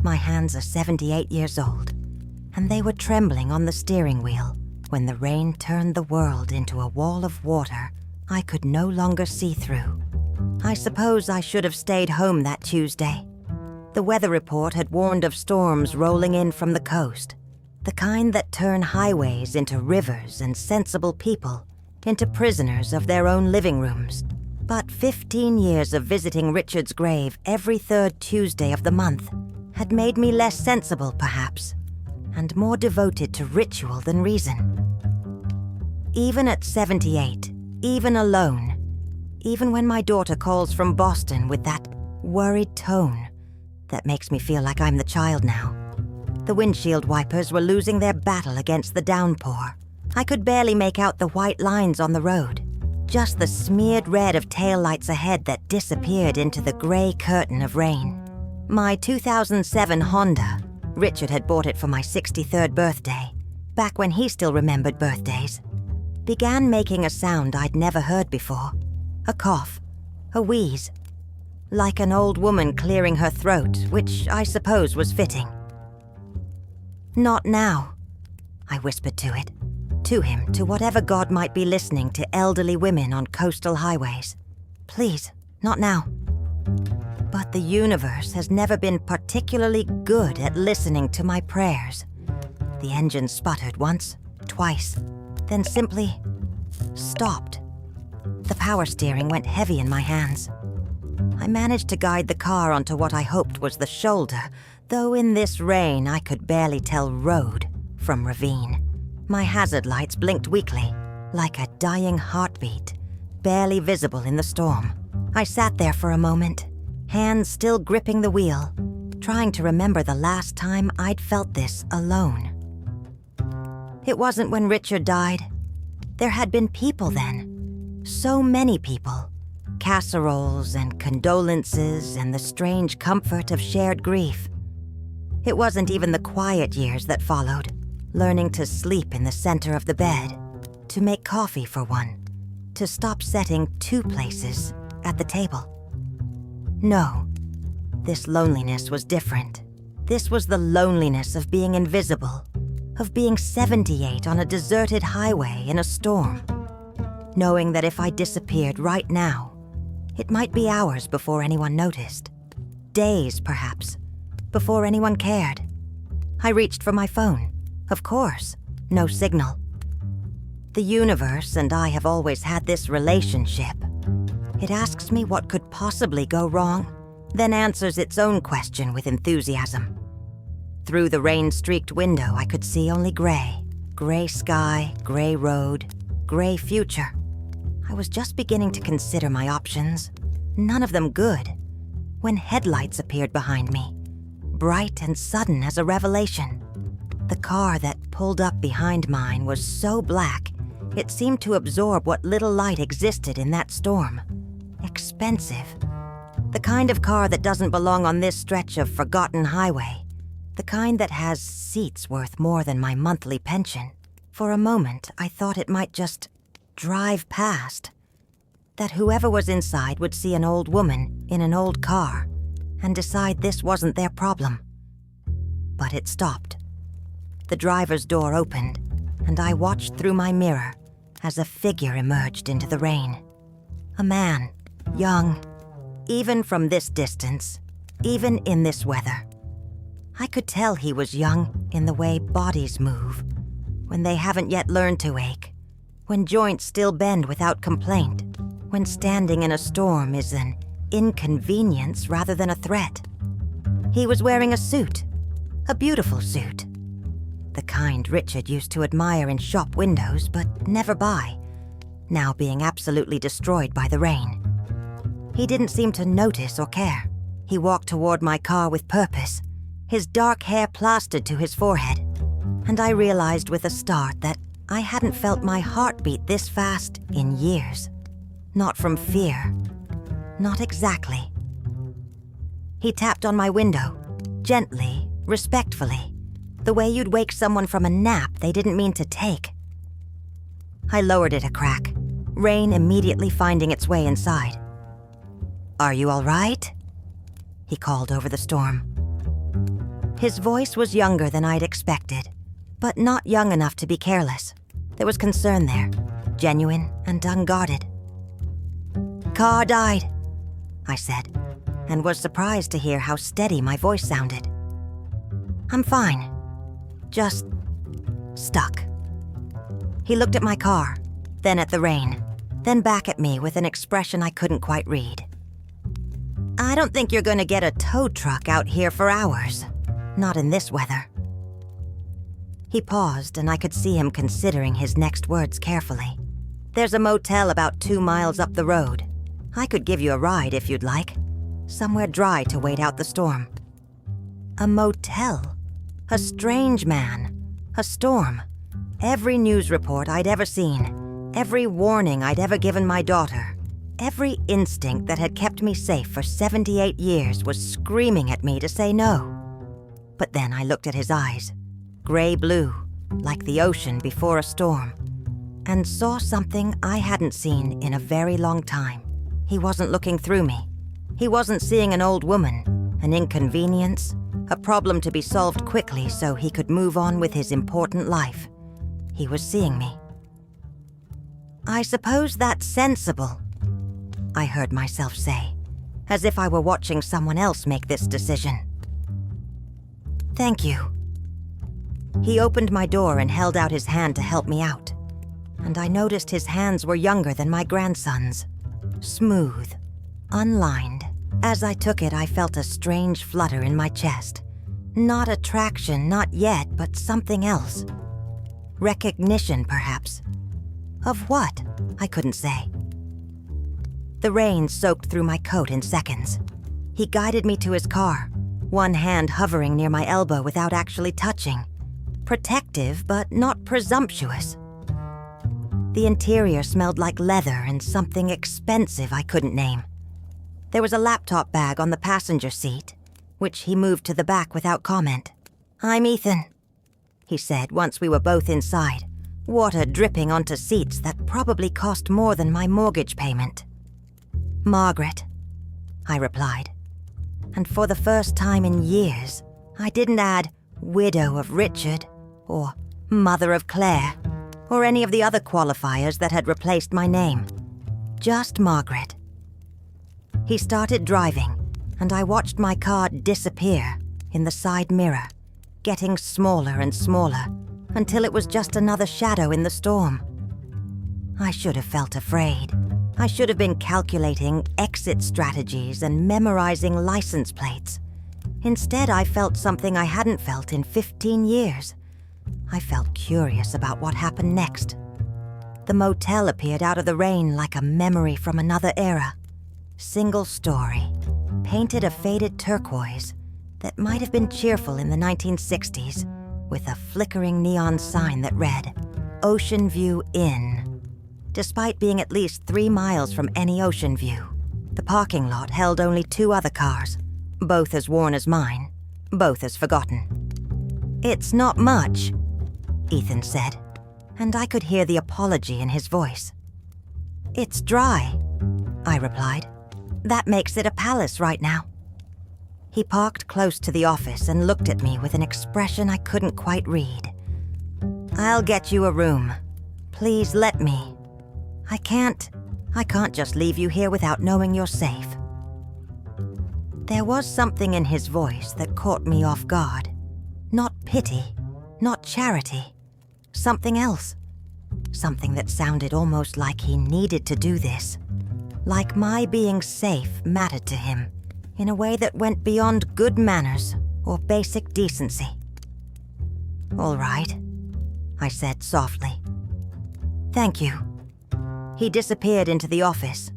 My hands are 78 years old, and they were trembling on the steering wheel when the rain turned the world into a wall of water I could no longer see through. I suppose I should have stayed home that Tuesday. The weather report had warned of storms rolling in from the coast, the kind that turn highways into rivers and sensible people into prisoners of their own living rooms. But 15 years of visiting Richard's grave every third Tuesday of the month had made me less sensible, perhaps, and more devoted to ritual than reason. Even at 78, even alone, even when my daughter calls from Boston with that worried tone that makes me feel like I'm the child now, the windshield wipers were losing their battle against the downpour. I could barely make out the white lines on the road, just the smeared red of taillights ahead that disappeared into the gray curtain of rain. My 2007 Honda, Richard had bought it for my 63rd birthday, back when he still remembered birthdays, began making a sound I'd never heard before. A cough, a wheeze, like an old woman clearing her throat, which I suppose was fitting. "Not now," I whispered to it, to him, to whatever god might be listening to elderly women on coastal highways. "Please, not now." But the universe has never been particularly good at listening to my prayers. The engine sputtered once, twice, then simply stopped. The power steering went heavy in my hands. I managed to guide the car onto what I hoped was the shoulder, though in this rain I could barely tell road from ravine. My hazard lights blinked weakly, like a dying heartbeat, barely visible in the storm. I sat there for a moment, hands still gripping the wheel, trying to remember the last time I'd felt this alone. It wasn't when Richard died. There had been people then. So many people. Casseroles and condolences and the strange comfort of shared grief. It wasn't even the quiet years that followed, learning to sleep in the center of the bed, to make coffee for one, to stop setting two places at the table. No, this loneliness was different. This was the loneliness of being invisible, of being 78 on a deserted highway in a storm, knowing that if I disappeared right now, it might be hours before anyone noticed, days perhaps, before anyone cared. I reached for my phone. Of course, no signal. The universe and I have always had this relationship. It asks me what could possibly go wrong, then answers its own question with enthusiasm. Through the rain-streaked window, I could see only gray. Gray sky, gray road, gray future. I was just beginning to consider my options, none of them good, when headlights appeared behind me, bright and sudden as a revelation. The car that pulled up behind mine was so black, it seemed to absorb what little light existed in that storm. Expensive. The kind of car that doesn't belong on this stretch of forgotten highway. The kind that has seats worth more than my monthly pension. For a moment, I thought it might just drive past. That whoever was inside would see an old woman in an old car and decide this wasn't their problem. But it stopped. The driver's door opened, and I watched through my mirror as a figure emerged into the rain. A man, young, even from this distance, even in this weather. I could tell he was young in the way bodies move, when they haven't yet learned to ache, when joints still bend without complaint, when standing in a storm is an inconvenience rather than a threat. He was wearing a suit, a beautiful suit. The kind Richard used to admire in shop windows but never buy, now being absolutely destroyed by the rain. He didn't seem to notice or care. He walked toward my car with purpose, his dark hair plastered to his forehead, and I realized with a start that I hadn't felt my heart beat this fast in years. Not from fear. Not exactly. He tapped on my window, gently, respectfully, the way you'd wake someone from a nap they didn't mean to take. I lowered it a crack, rain immediately finding its way inside. "Are you all right?" he called over the storm. His voice was younger than I'd expected, but not young enough to be careless. There was concern there, genuine and unguarded. "Car died," I said, and was surprised to hear how steady my voice sounded. "I'm fine. Just stuck." He looked at my car, then at the rain, then back at me with an expression I couldn't quite read. "I don't think you're going to get a tow truck out here for hours. Not in this weather." He paused, and I could see him considering his next words carefully. "There's a motel about 2 miles up the road. I could give you a ride if you'd like. Somewhere dry to wait out the storm." A motel? A strange man? A storm? Every news report I'd ever seen, every warning I'd ever given my daughter, every instinct that had kept me safe for 78 years was screaming at me to say no. But then I looked at his eyes, gray-blue, like the ocean before a storm, and saw something I hadn't seen in a very long time. He wasn't looking through me. He wasn't seeing an old woman, an inconvenience, a problem to be solved quickly so he could move on with his important life. He was seeing me. "I suppose that's sensible," I heard myself say, as if I were watching someone else make this decision. "Thank you." He opened my door and held out his hand to help me out, and I noticed his hands were younger than my grandson's, smooth, unlined. As I took it, I felt a strange flutter in my chest. Not attraction, not yet, but something else. Recognition, perhaps. Of what? I couldn't say. The rain soaked through my coat in seconds. He guided me to his car, one hand hovering near my elbow without actually touching. Protective, but not presumptuous. The interior smelled like leather and something expensive I couldn't name. There was a laptop bag on the passenger seat, which he moved to the back without comment. "I'm Ethan," he said once we were both inside, water dripping onto seats that probably cost more than my mortgage payment. "Margaret," I replied. And for the first time in years, I didn't add widow of Richard, or mother of Claire, or any of the other qualifiers that had replaced my name. Just Margaret. He started driving, and I watched my car disappear in the side mirror, getting smaller and smaller, until it was just another shadow in the storm. I should have felt afraid. I should have been calculating exit strategies and memorizing license plates. Instead, I felt something I hadn't felt in 15 years. I felt curious about what happened next. The motel appeared out of the rain like a memory from another era. Single story, painted a faded turquoise that might have been cheerful in the 1960s, with a flickering neon sign that read, "Ocean View Inn." Despite being at least 3 miles from any ocean view, the parking lot held only 2 other cars, both as worn as mine, both as forgotten. "It's not much," Ethan said, and I could hear the apology in his voice. "It's dry," I replied. "That makes it a palace right now." He parked close to the office and looked at me with an expression I couldn't quite read. "I'll get you a room. Please let me. I can't just leave you here without knowing you're safe." There was something in his voice that caught me off guard. Not pity, not charity. Something else. Something that sounded almost like he needed to do this. Like my being safe mattered to him in a way that went beyond good manners or basic decency. "All right," I said softly. "Thank you." He disappeared into the office,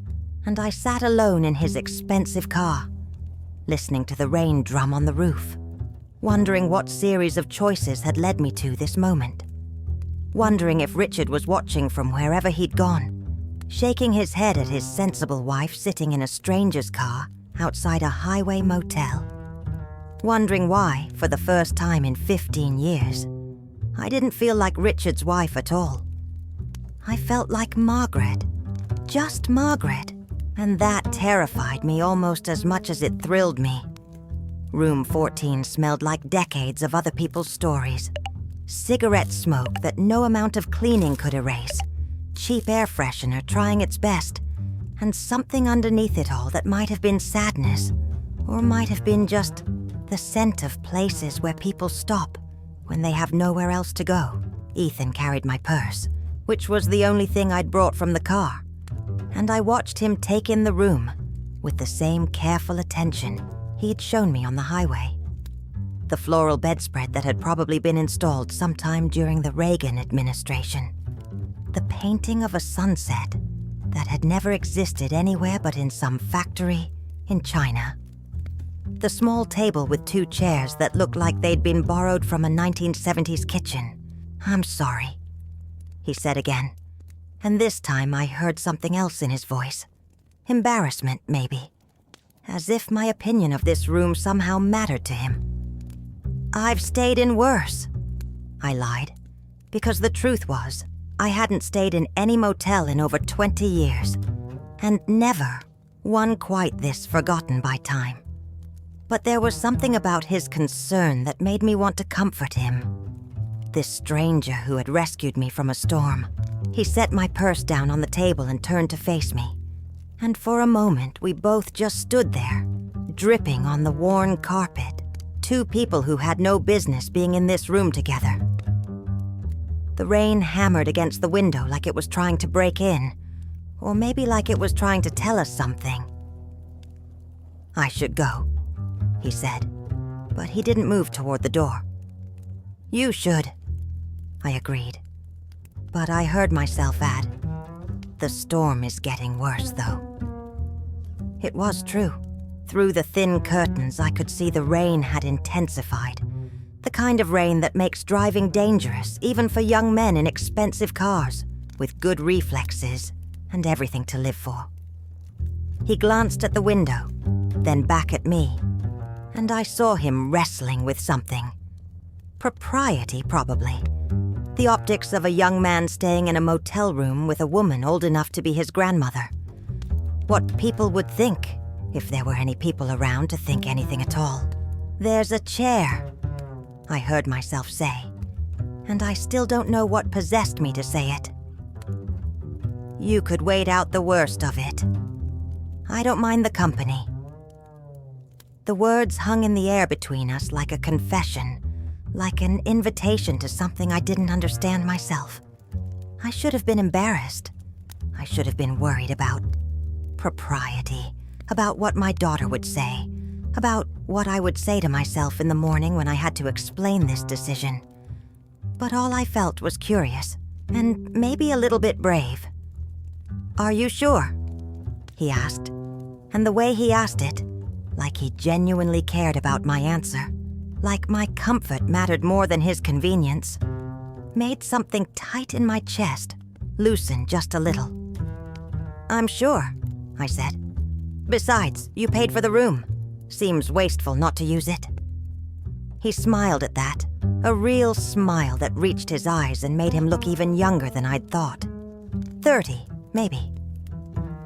and I sat alone in his expensive car, listening to the rain drum on the roof, wondering what series of choices had led me to this moment. Wondering if Richard was watching from wherever he'd gone, shaking his head at his sensible wife sitting in a stranger's car outside a highway motel. Wondering why, for the first time in 15 years, I didn't feel like Richard's wife at all. I felt like Margaret, just Margaret, and that terrified me almost as much as it thrilled me. Room 14 smelled like decades of other people's stories. Cigarette smoke that no amount of cleaning could erase. Cheap air freshener trying its best. And something underneath it all that might have been sadness, or might have been just the scent of places where people stop when they have nowhere else to go. Ethan carried my purse, which was the only thing I'd brought from the car, and I watched him take in the room with the same careful attention he'd shown me on the highway. The floral bedspread that had probably been installed sometime during the Reagan administration. The painting of a sunset that had never existed anywhere but in some factory in China. The small table with 2 chairs that looked like they'd been borrowed from a 1970s kitchen. "I'm sorry," he said again, and this time I heard something else in his voice. Embarrassment, maybe. As if my opinion of this room somehow mattered to him. "I've stayed in worse," I lied, because the truth was, I hadn't stayed in any motel in over 20 years, and never one quite this forgotten by time. But there was something about his concern that made me want to comfort him. This stranger who had rescued me from a storm. He set my purse down on the table and turned to face me. And for a moment, we both just stood there, dripping on the worn carpet. 2 people who had no business being in this room together. The rain hammered against the window like it was trying to break in, or maybe like it was trying to tell us something. "I should go," he said, but he didn't move toward the door. "You should," I agreed, but I heard myself add, "The storm is getting worse, though." It was true. Through the thin curtains, I could see the rain had intensified. The kind of rain that makes driving dangerous, even for young men in expensive cars, with good reflexes and everything to live for. He glanced at the window, then back at me, and I saw him wrestling with something. Propriety, probably. The optics of a young man staying in a motel room with a woman old enough to be his grandmother. What people would think, if there were any people around to think anything at all. "There's a chair," I heard myself say, and I still don't know what possessed me to say it. "You could wait out the worst of it. I don't mind the company." The words hung in the air between us like a confession, like an invitation to something I didn't understand myself. I should have been embarrassed. I should have been worried about propriety, about what my daughter would say, about what I would say to myself in the morning when I had to explain this decision. But all I felt was curious, and maybe a little bit brave. "Are you sure?" he asked, and the way he asked it, like he genuinely cared about my answer, like my comfort mattered more than his convenience, made something tight in my chest loosen just a little. "I'm sure," I said. "Besides, you paid for the room. Seems wasteful not to use it." He smiled at that, a real smile that reached his eyes and made him look even younger than I'd thought. 30, maybe.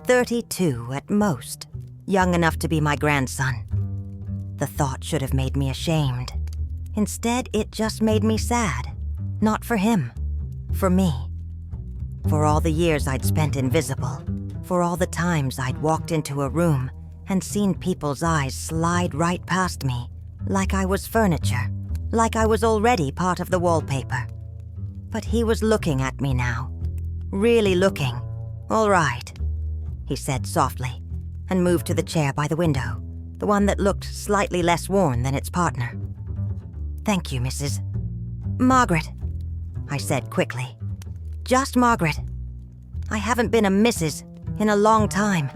32 at most, young enough to be my grandson. The thought should have made me ashamed. Instead, it just made me sad. Not for him, for me. For all the years I'd spent invisible, for all the times I'd walked into a room and seen people's eyes slide right past me, like I was furniture, like I was already part of the wallpaper. But he was looking at me now, really looking. "All right," he said softly, and moved to the chair by the window, the one that looked slightly less worn than its partner. "Thank you, Mrs. Margaret," I said quickly. "Just Margaret. I haven't been a Mrs. in a long time."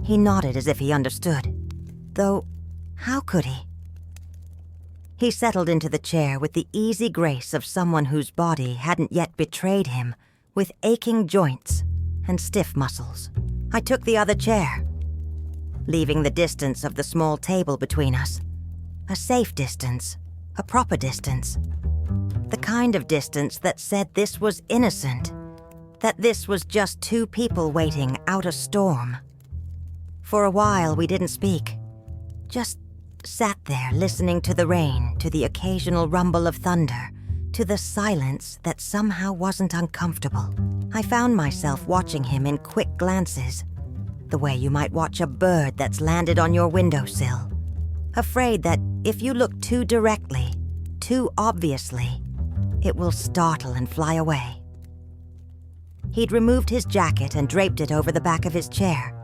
He nodded as if he understood, though how could he? He settled into the chair with the easy grace of someone whose body hadn't yet betrayed him, with aching joints and stiff muscles. I took the other chair, leaving the distance of the small table between us. A safe distance, a proper distance. The kind of distance that said this was innocent, that this was just 2 people waiting out a storm. For a while, we didn't speak, just sat there listening to the rain, to the occasional rumble of thunder, to the silence that somehow wasn't uncomfortable. I found myself watching him in quick glances, the way you might watch a bird that's landed on your windowsill, afraid that if you look too directly, too obviously, it will startle and fly away. He'd removed his jacket and draped it over the back of his chair.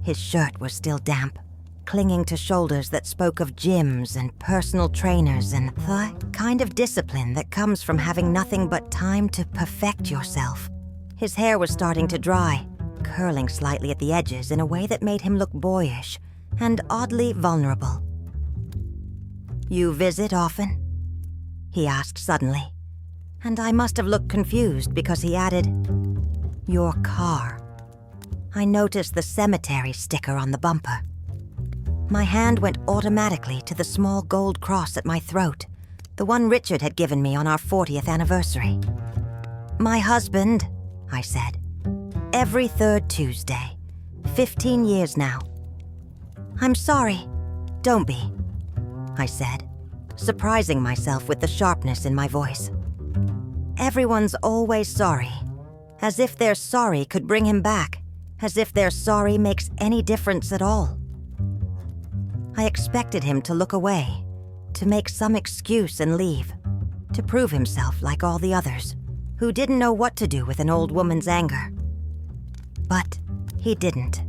His shirt was still damp, clinging to shoulders that spoke of gyms and personal trainers and the kind of discipline that comes from having nothing but time to perfect yourself. His hair was starting to dry, curling slightly at the edges in a way that made him look boyish and oddly vulnerable. "You visit often?" he asked suddenly, and I must have looked confused because he added, "Your car." I noticed the cemetery sticker on the bumper. My hand went automatically to the small gold cross at my throat, the one Richard had given me on our 40th anniversary. "My husband," I said. "Every third Tuesday. 15 years now." "I'm sorry." "Don't be," I said, surprising myself with the sharpness in my voice. Everyone's always sorry, as if their sorry could bring him back, as if their sorry makes any difference at all. I expected him to look away, to make some excuse and leave, to prove himself like all the others, who didn't know what to do with an old woman's anger. But he didn't.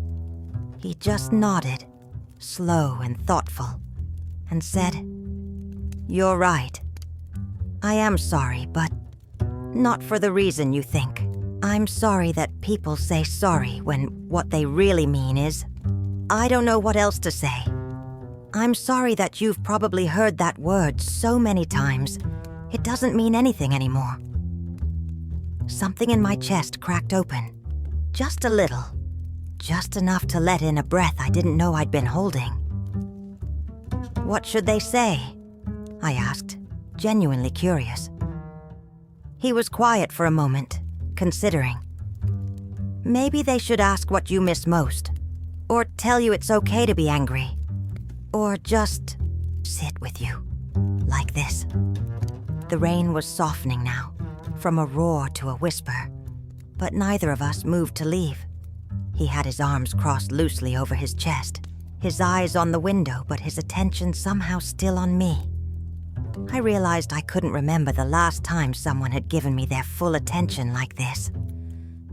He just nodded, slow and thoughtful, and said, "You're right. I am sorry, but not for the reason you think. I'm sorry that people say sorry when what they really mean is, I don't know what else to say. I'm sorry that you've probably heard that word so many times, it doesn't mean anything anymore." Something in my chest cracked open, just a little, just enough to let in a breath I didn't know I'd been holding. "What should they say?" I asked, genuinely curious. He was quiet for a moment, considering. "Maybe they should ask what you miss most, or tell you it's okay to be angry, or just sit with you, like this." The rain was softening now, from a roar to a whisper, but neither of us moved to leave. He had his arms crossed loosely over his chest, his eyes on the window, but his attention somehow still on me. I realized I couldn't remember the last time someone had given me their full attention like this.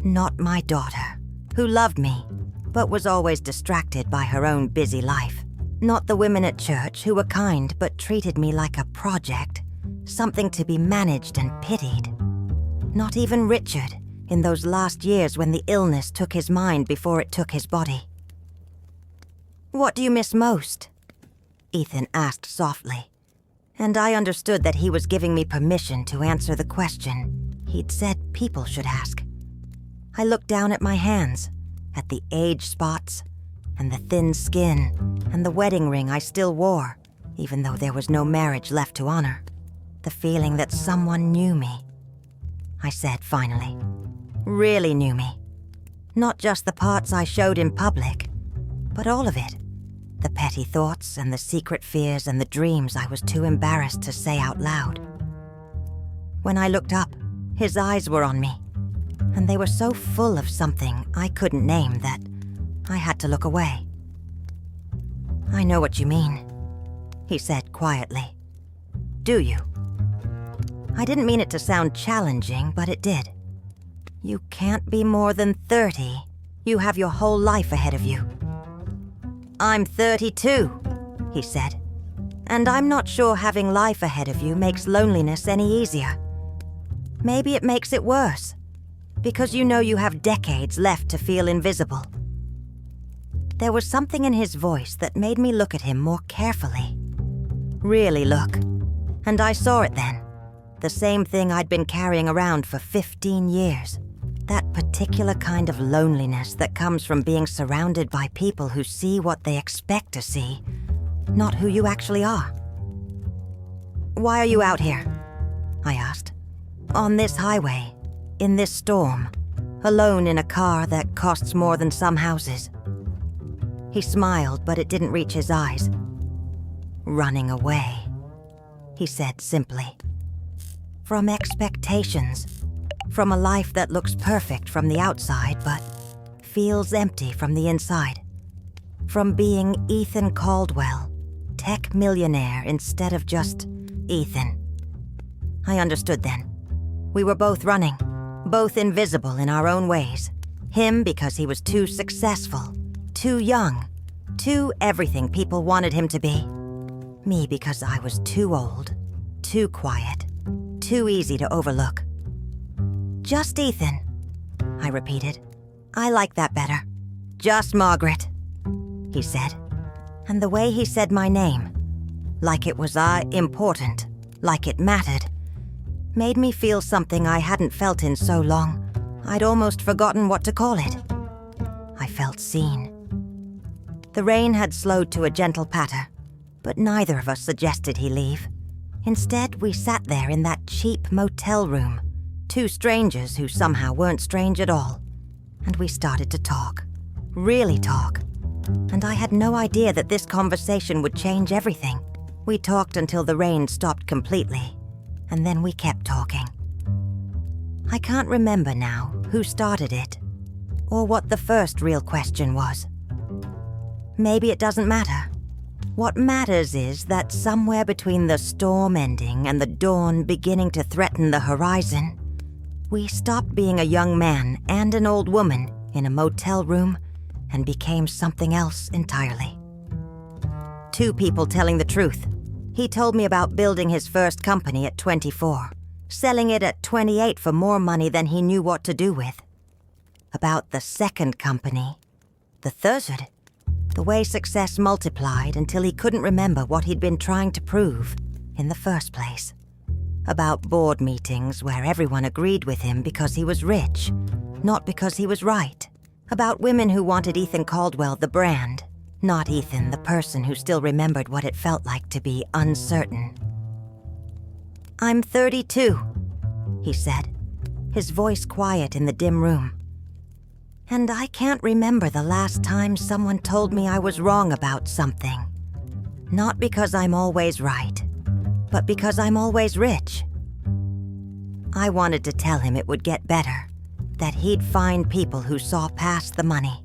Not my daughter, who loved me, but was always distracted by her own busy life. Not the women at church who were kind but treated me like a project, something to be managed and pitied. Not even Richard, in those last years when the illness took his mind before it took his body. "What do you miss most?" Ethan asked softly, and I understood that he was giving me permission to answer the question he'd said people should ask. I looked down at my hands, at the age spots, and the thin skin, and the wedding ring I still wore, even though there was no marriage left to honor. The feeling that someone knew me. I said finally. Really knew me. Not just the parts I showed in public, but all of it. The petty thoughts and the secret fears and the dreams I was too embarrassed to say out loud. When I looked up, his eyes were on me, and they were so full of something I couldn't name that I had to look away. "I know what you mean," he said quietly. "Do you?" I didn't mean it to sound challenging, but it did. "You can't be more than 30. You have your whole life ahead of you." "I'm 32, he said. "And I'm not sure having life ahead of you makes loneliness any easier. Maybe it makes it worse, because you know you have decades left to feel invisible." There was something in his voice that made me look at him more carefully. Really look. And I saw it then. The same thing I'd been carrying around for 15 years. That particular kind of loneliness that comes from being surrounded by people who see what they expect to see, not who you actually are. "Why are you out here?" I asked. "On this highway, in this storm, alone in a car that costs more than some houses." He smiled, but it didn't reach his eyes. Running away, he said simply. From expectations. From a life that looks perfect from the outside but feels empty from the inside. From being Ethan Caldwell, tech millionaire instead of just Ethan. I understood then. We were both running, both invisible in our own ways. Him because he was too successful, too young, too everything people wanted him to be. Me because I was too old, too quiet, too easy to overlook. Just Ethan, I repeated. I like that better. Just Margaret, he said. And the way he said my name, like it was important, like it mattered, made me feel something I hadn't felt in so long, I'd almost forgotten what to call it. I felt seen. The rain had slowed to a gentle patter, but neither of us suggested he leave. Instead, we sat there in that cheap motel room, two strangers who somehow weren't strange at all, and we started to talk. Really talk. And I had no idea that this conversation would change everything. We talked until the rain stopped completely, and then we kept talking. I can't remember now who started it, or what the first real question was. Maybe it doesn't matter. What matters is that somewhere between the storm ending and the dawn beginning to threaten the horizon, we stopped being a young man and an old woman in a motel room and became something else entirely. Two people telling the truth. He told me about building his first company at 24, selling it at 28 for more money than he knew what to do with. About the second company, the third, the way success multiplied until he couldn't remember what he'd been trying to prove in the first place. About board meetings where everyone agreed with him because he was rich, not because he was right. About women who wanted Ethan Caldwell the brand, not Ethan the person who still remembered what it felt like to be uncertain. "I'm 32, he said, his voice quiet in the dim room. And I can't remember the last time someone told me I was wrong about something. Not because I'm always right, but because I'm always rich. I wanted to tell him it would get better, that he'd find people who saw past the money.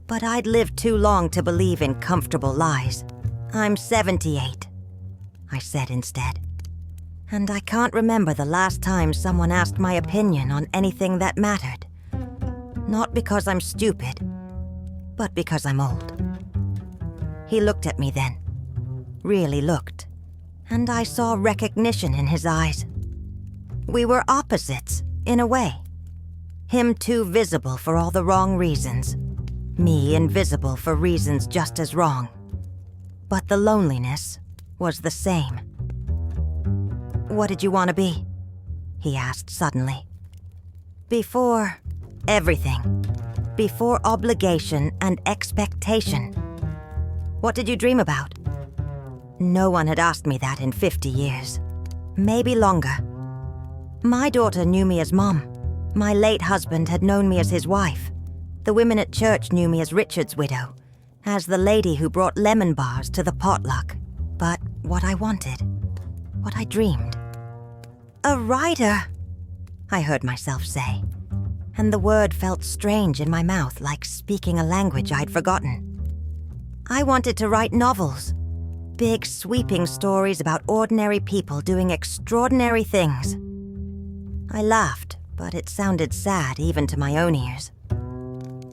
But I'd lived too long to believe in comfortable lies. I'm 78, I said instead. And I can't remember the last time someone asked my opinion on anything that mattered. Not because I'm stupid, but because I'm old. He looked at me then, really looked, and I saw recognition in his eyes. We were opposites, in a way. Him too visible for all the wrong reasons. Me invisible for reasons just as wrong. But the loneliness was the same. "What did you want to be?" he asked suddenly. "Before everything. Before obligation and expectation. What did you dream about?" No one had asked me that in 50 years. Maybe longer. My daughter knew me as Mom. My late husband had known me as his wife. The women at church knew me as Richard's widow, as the lady who brought lemon bars to the potluck. But what I wanted, what I dreamed. "A writer," I heard myself say, and the word felt strange in my mouth, like speaking a language I'd forgotten. I wanted to write novels, big sweeping stories about ordinary people doing extraordinary things. I laughed, but it sounded sad even to my own ears.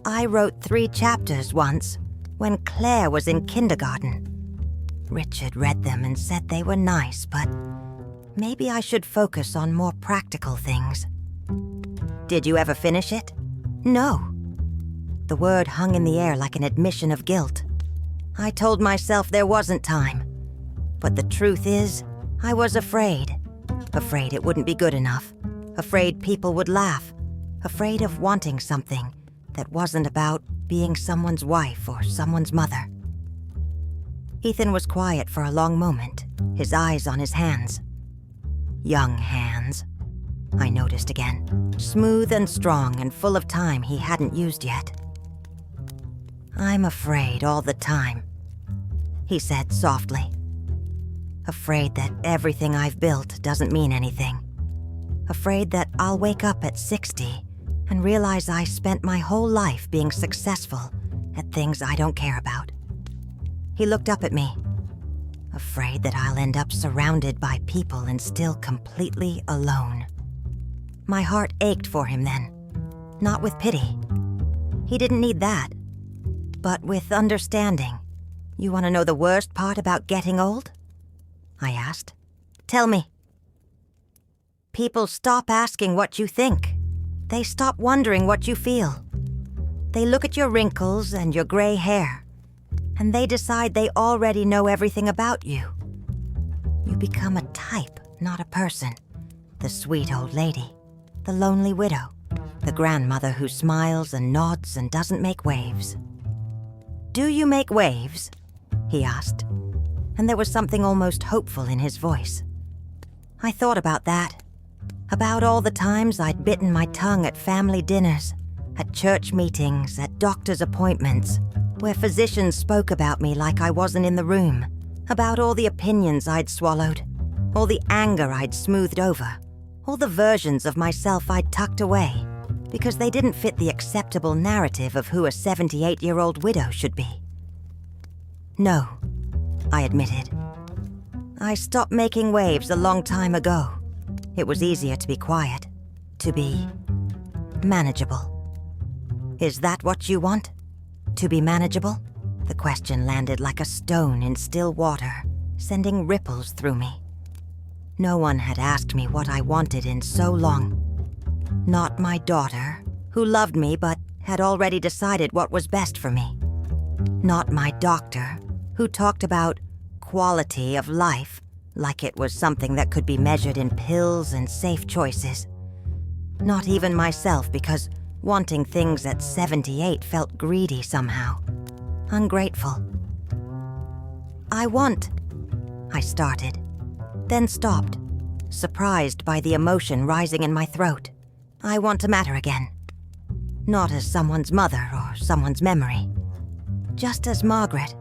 I wrote 3 chapters once, when Claire was in kindergarten. Richard read them and said they were nice, but maybe I should focus on more practical things. "Did you ever finish it?" "No." The word hung in the air like an admission of guilt. I told myself there wasn't time. But the truth is, I was afraid. Afraid it wouldn't be good enough. Afraid people would laugh. Afraid of wanting something that wasn't about being someone's wife or someone's mother. Ethan was quiet for a long moment, his eyes on his hands. Young hands, I noticed again, smooth and strong and full of time he hadn't used yet. "I'm afraid all the time," he said softly. Afraid that everything I've built doesn't mean anything. Afraid that I'll wake up at 60 and realize I spent my whole life being successful at things I don't care about. He looked up at me. Afraid that I'll end up surrounded by people and still completely alone. My heart ached for him then, not with pity. He didn't need that, but with understanding. You want to know the worst part about getting old? I asked. Tell me. People stop asking what you think. They stop wondering what you feel. They look at your wrinkles and your gray hair, and they decide they already know everything about you. You become a type, not a person. The sweet old lady, the lonely widow, the grandmother who smiles and nods and doesn't make waves. Do you make waves? He asked, and there was something almost hopeful in his voice. I thought about that, about all the times I'd bitten my tongue at family dinners, at church meetings, at doctor's appointments, where physicians spoke about me like I wasn't in the room, about all the opinions I'd swallowed, all the anger I'd smoothed over, all the versions of myself I'd tucked away, because they didn't fit the acceptable narrative of who a 78-year-old widow should be. No, I admitted. I stopped making waves a long time ago. It was easier to be quiet, to be manageable. Is that what you want? To be manageable? The question landed like a stone in still water, sending ripples through me. No one had asked me what I wanted in so long. Not my daughter, who loved me but had already decided what was best for me. Not my doctor, who talked about quality of life like it was something that could be measured in pills and safe choices. Not even myself, because wanting things at 78 felt greedy somehow, ungrateful. I started, then stopped, surprised by the emotion rising in my throat. I want to matter again. Not as someone's mother or someone's memory. Just as Margaret.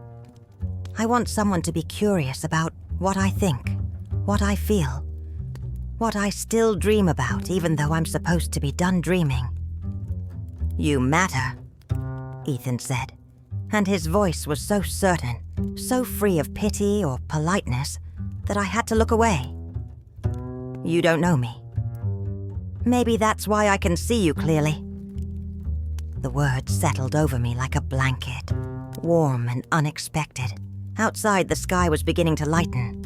I want someone to be curious about what I think, what I feel, what I still dream about even though I'm supposed to be done dreaming. You matter, Ethan said, and his voice was so certain, so free of pity or politeness, that I had to look away. You don't know me. Maybe that's why I can see you clearly. The words settled over me like a blanket, warm and unexpected. Outside, the sky was beginning to lighten.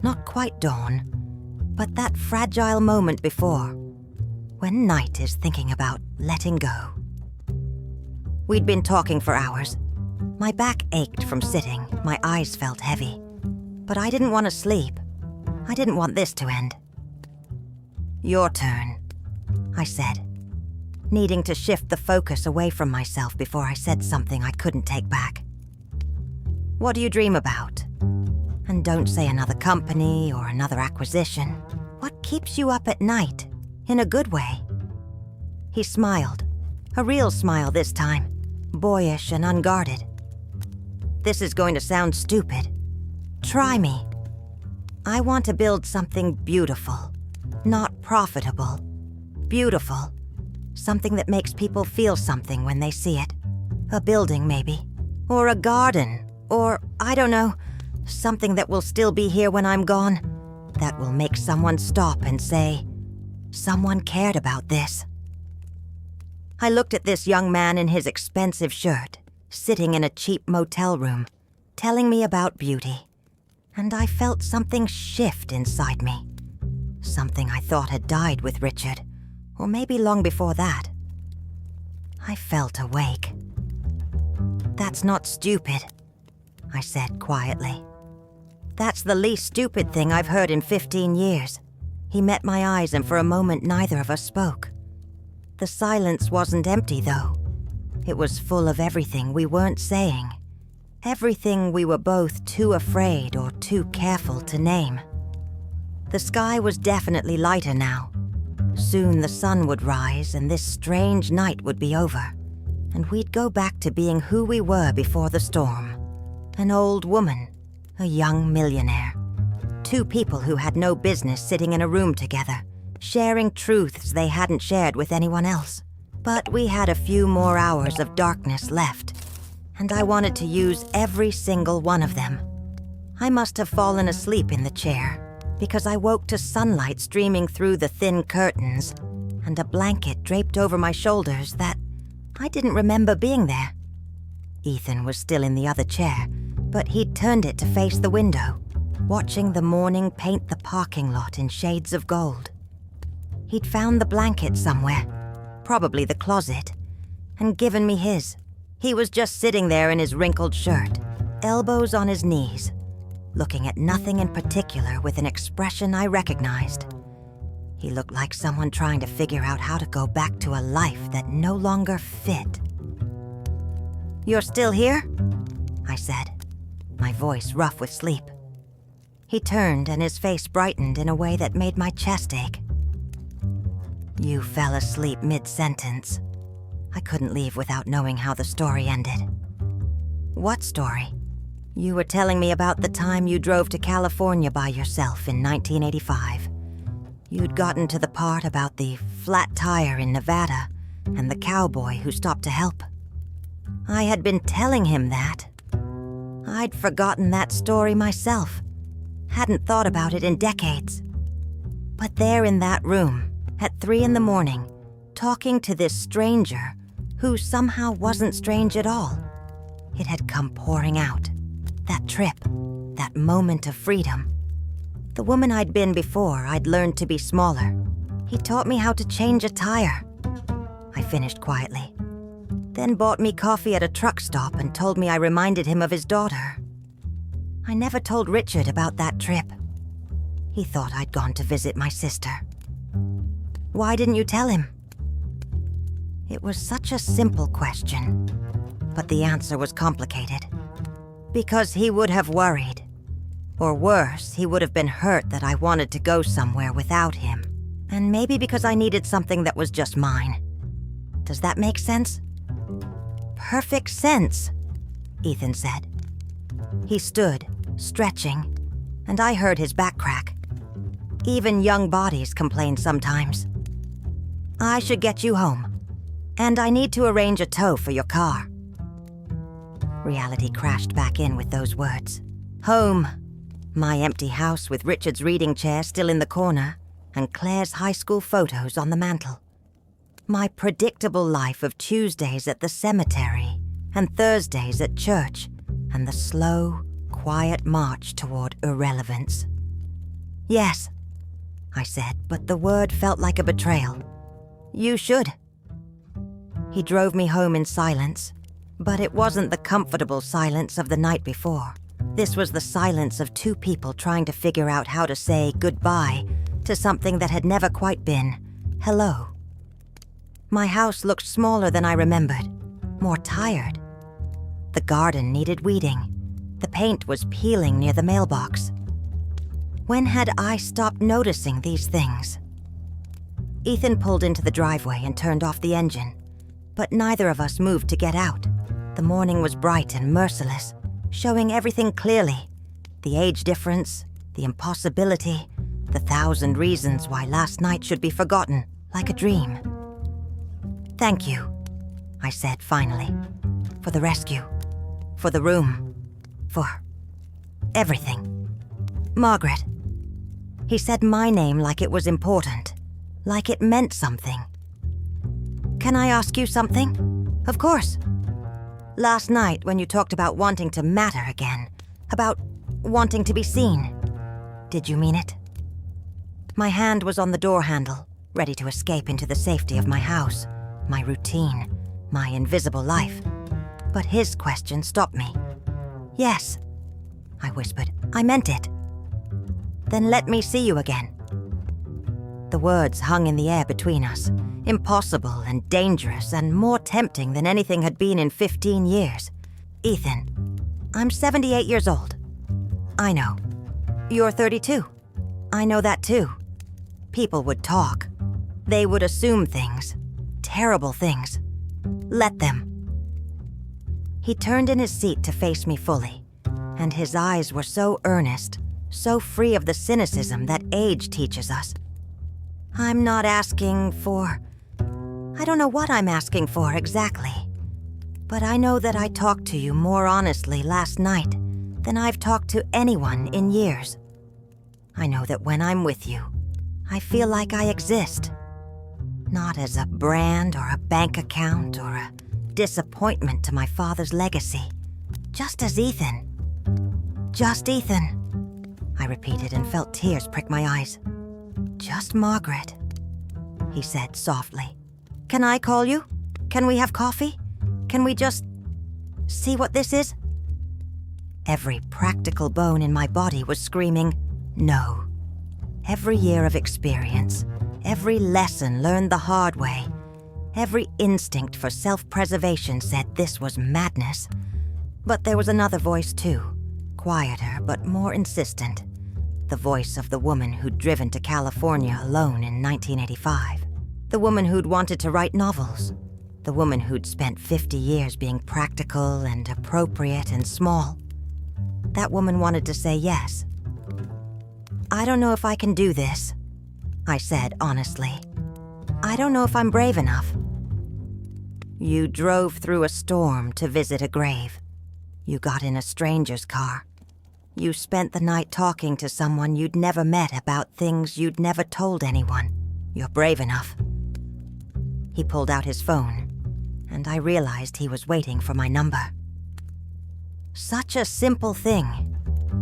Not quite dawn, but that fragile moment before, when night is thinking about letting go. We'd been talking for hours. My back ached from sitting, my eyes felt heavy. But I didn't want to sleep. I didn't want this to end. Your turn, I said, needing to shift the focus away from myself before I said something I couldn't take back. What do you dream about? And don't say another company or another acquisition. What keeps you up at night, in a good way? He smiled, a real smile this time, boyish and unguarded. This is going to sound stupid. Try me. I want to build something beautiful, not profitable. Beautiful. Something that makes people feel something when they see it. A building, maybe. Or a garden. Or, I don't know, something that will still be here when I'm gone. That will make someone stop and say, someone cared about this. I looked at this young man in his expensive shirt, sitting in a cheap motel room, telling me about beauty. And I felt something shift inside me. Something I thought had died with Richard, or maybe long before that. I felt awake. That's not stupid, I said quietly. That's the least stupid thing I've heard in 15 years. He met my eyes, and for a moment neither of us spoke. The silence wasn't empty, though. It was full of everything we weren't saying. Everything we were both too afraid or too careful to name. The sky was definitely lighter now. Soon the sun would rise and this strange night would be over, and we'd go back to being who we were before the storm. An old woman, a young millionaire. two people who had no business sitting in a room together, sharing truths they hadn't shared with anyone else. But we had a few more hours of darkness left, and I wanted to use every single one of them. I must have fallen asleep in the chair, because I woke to sunlight streaming through the thin curtains and a blanket draped over my shoulders that I didn't remember being there. Ethan was still in the other chair, but he'd turned it to face the window, watching the morning paint the parking lot in shades of gold. He'd found the blanket somewhere, probably the closet, and given me his. He was just sitting there in his wrinkled shirt, elbows on his knees, looking at nothing in particular with an expression I recognized. He looked like someone trying to figure out how to go back to a life that no longer fit. "You're still here?" I said, my voice rough with sleep. He turned and his face brightened in a way that made my chest ache. "You fell asleep mid-sentence." I couldn't leave without knowing how the story ended. "What story?" "You were telling me about the time you drove to California by yourself in 1985. You'd gotten to the part about the flat tire in Nevada and the cowboy who stopped to help." I had been telling him that. I'd forgotten that story myself. Hadn't thought about it in decades. But there in that room, at 3 a.m, talking to this stranger who somehow wasn't strange at all, it had come pouring out. That trip, that moment of freedom. The woman I'd been before, I'd learned to be smaller. He taught me how to change a tire. I finished quietly. Then bought me coffee at a truck stop and told me I reminded him of his daughter. I never told Richard about that trip. He thought I'd gone to visit my sister. "Why didn't you tell him?" It was such a simple question, but the answer was complicated. Because he would have worried. Or worse, he would have been hurt that I wanted to go somewhere without him. And maybe because I needed something that was just mine. Does that make sense? "Perfect sense," Ethan said. He stood, stretching, and I heard his back crack. Even young bodies complain sometimes. "I should get you home, and I need to arrange a tow for your car." Reality crashed back in with those words. Home. My empty house with Richard's reading chair still in the corner, and Claire's high school photos on the mantel. My predictable life of Tuesdays at the cemetery and Thursdays at church, and the slow, quiet march toward irrelevance. "Yes," I said, but the word felt like a betrayal. "You should." He drove me home in silence, but it wasn't the comfortable silence of the night before. This was the silence of two people trying to figure out how to say goodbye to something that had never quite been hello. My house looked smaller than I remembered, more tired. The garden needed weeding. The paint was peeling near the mailbox. When had I stopped noticing these things? Ethan pulled into the driveway and turned off the engine, but neither of us moved to get out. The morning was bright and merciless, showing everything clearly. The age difference, the impossibility, the 1,000 reasons why last night should be forgotten, like a dream. "Thank you," I said finally, "for the rescue, for the room, for everything. Margaret." He said my name like it was important, like it meant something. "Can I ask you something?" "Of course." "Last night when you talked about wanting to matter again, about wanting to be seen, did you mean it?" My hand was on the door handle, ready to escape into the safety of my house, my routine, my invisible life. But his question stopped me. "Yes," I whispered. "I meant it." "Then let me see you again." The words hung in the air between us, impossible and dangerous and more tempting than anything had been in 15 years. "Ethan, I'm 78 years old." "I know." "You're 32." "I know that too." People would talk. They would assume things. Terrible things. Let them. He turned in his seat to face me fully, and his eyes were so earnest, so free of the cynicism that age teaches us. I'm not asking for... I don't know what I'm asking for exactly. But I know that I talked to you more honestly last night than I've talked to anyone in years. I know that when I'm with you, I feel like I exist. Not as a brand or a bank account or a disappointment to my father's legacy. Just as Ethan. Just Ethan, I repeated and felt tears prick my eyes. Just Margaret, he said softly. Can I call you? Can we have coffee? Can we just see what this is? Every practical bone in my body was screaming, no. Every year of experience, every lesson learned the hard way, every instinct for self-preservation said this was madness. But there was another voice too, quieter but more insistent. The voice of the woman who'd driven to California alone in 1985. The woman who'd wanted to write novels. The woman who'd spent 50 years being practical and appropriate and small. That woman wanted to say yes. I don't know if I can do this, I said honestly. I don't know if I'm brave enough. You drove through a storm to visit a grave. You got in a stranger's car. You spent the night talking to someone you'd never met about things you'd never told anyone. You're brave enough. He pulled out his phone, and I realized he was waiting for my number. Such a simple thing.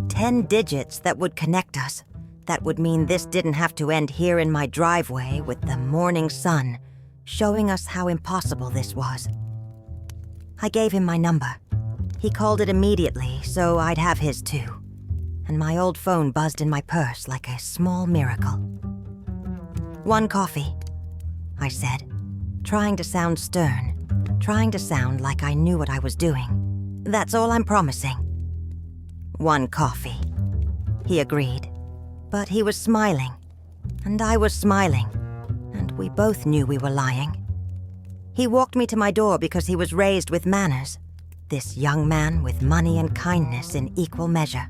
10 digits that would connect us. That would mean this didn't have to end here in my driveway with the morning sun showing us how impossible this was. I gave him my number. He called it immediately, so I'd have his too. And my old phone buzzed in my purse like a small miracle. One coffee, I said, trying to sound stern, trying to sound like I knew what I was doing. That's all I'm promising. One coffee, he agreed. But he was smiling, and I was smiling, and we both knew we were lying. He walked me to my door because he was raised with manners, this young man with money and kindness in equal measure.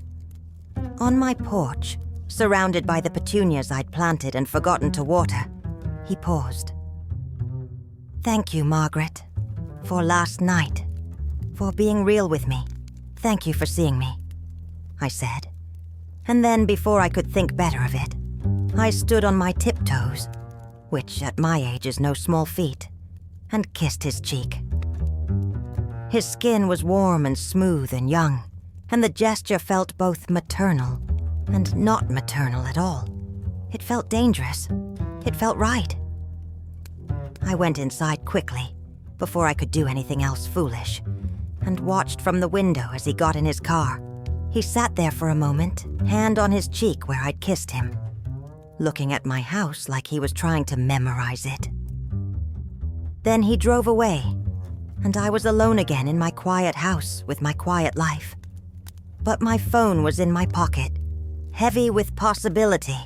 On my porch, surrounded by the petunias I'd planted and forgotten to water, he paused. Thank you, Margaret, for last night, for being real with me. Thank you for seeing me, I said. And then, before I could think better of it, I stood on my tiptoes, which at my age is no small feat, and kissed his cheek. His skin was warm and smooth and young, and the gesture felt both maternal and not maternal at all. It felt dangerous. It felt right. I went inside quickly, before I could do anything else foolish, and watched from the window as he got in his car. He sat there for a moment, hand on his cheek where I'd kissed him, looking at my house like he was trying to memorize it. Then he drove away, and I was alone again in my quiet house with my quiet life. But my phone was in my pocket, heavy with possibility.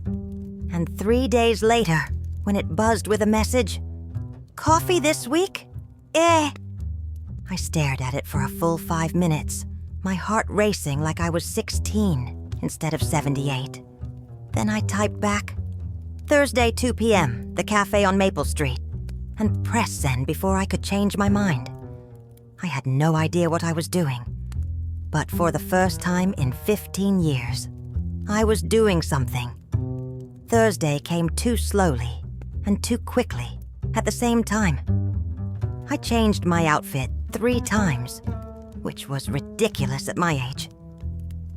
And 3 days later, when it buzzed with a message, "Coffee this week? I stared at it for a full 5 minutes, my heart racing like I was 16 instead of 78. Then I typed back, Thursday 2 p.m., the cafe on Maple Street, and pressed send before I could change my mind. I had no idea what I was doing, but for the first time in 15 years, I was doing something. Thursday came too slowly and too quickly at the same time. I changed my outfit 3 times, which was ridiculous at my age.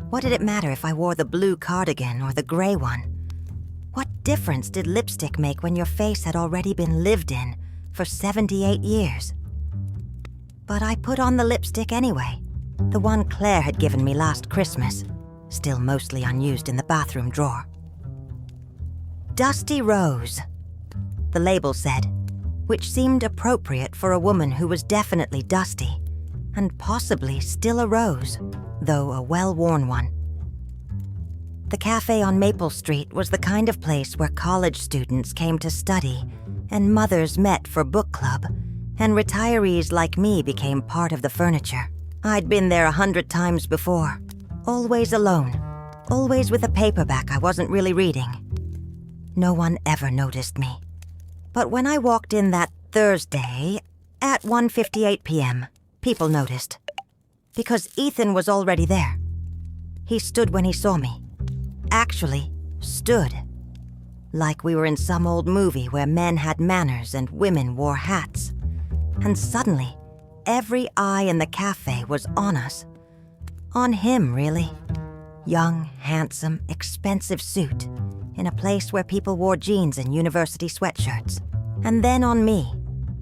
What did it matter if I wore the blue cardigan or the gray one? What difference did lipstick make when your face had already been lived in for 78 years? But I put on the lipstick anyway, the one Claire had given me last Christmas, still mostly unused in the bathroom drawer. Dusty Rose, the label said, which seemed appropriate for a woman who was definitely dusty, and possibly still a rose, though a well-worn one. The cafe on Maple Street was the kind of place where college students came to study, and mothers met for book club, and retirees like me became part of the furniture. I'd been there 100 times before, always alone, always with a paperback I wasn't really reading. No one ever noticed me. But when I walked in that Thursday at 1:58 p.m., people noticed. Because Ethan was already there. He stood when he saw me. Actually, stood. Like we were in some old movie where men had manners and women wore hats. And suddenly, every eye in the cafe was on us. On him, really. Young, handsome, expensive suit, in a place where people wore jeans and university sweatshirts. And then on me,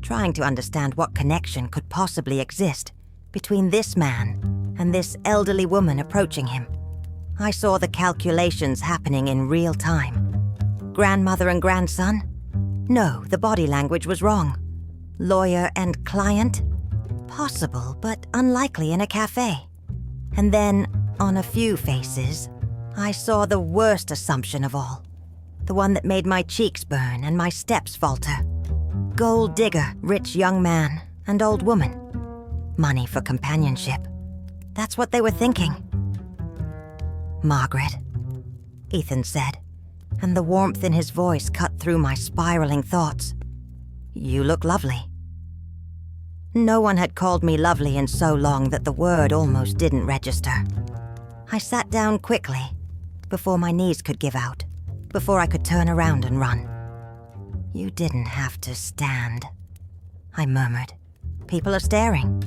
trying to understand what connection could possibly exist between this man and this elderly woman approaching him. I saw the calculations happening in real time. Grandmother and grandson? No, the body language was wrong. Lawyer and client? Possible, but unlikely in a cafe. And then, on a few faces, I saw the worst assumption of all. The one that made my cheeks burn and my steps falter. Gold digger, rich young man, and old woman. Money for companionship. That's what they were thinking. Margaret, Ethan said, and the warmth in his voice cut through my spiraling thoughts. You look lovely. No one had called me lovely in so long that the word almost didn't register. I sat down quickly, before my knees could give out, before I could turn around and run. You didn't have to stand, I murmured. People are staring.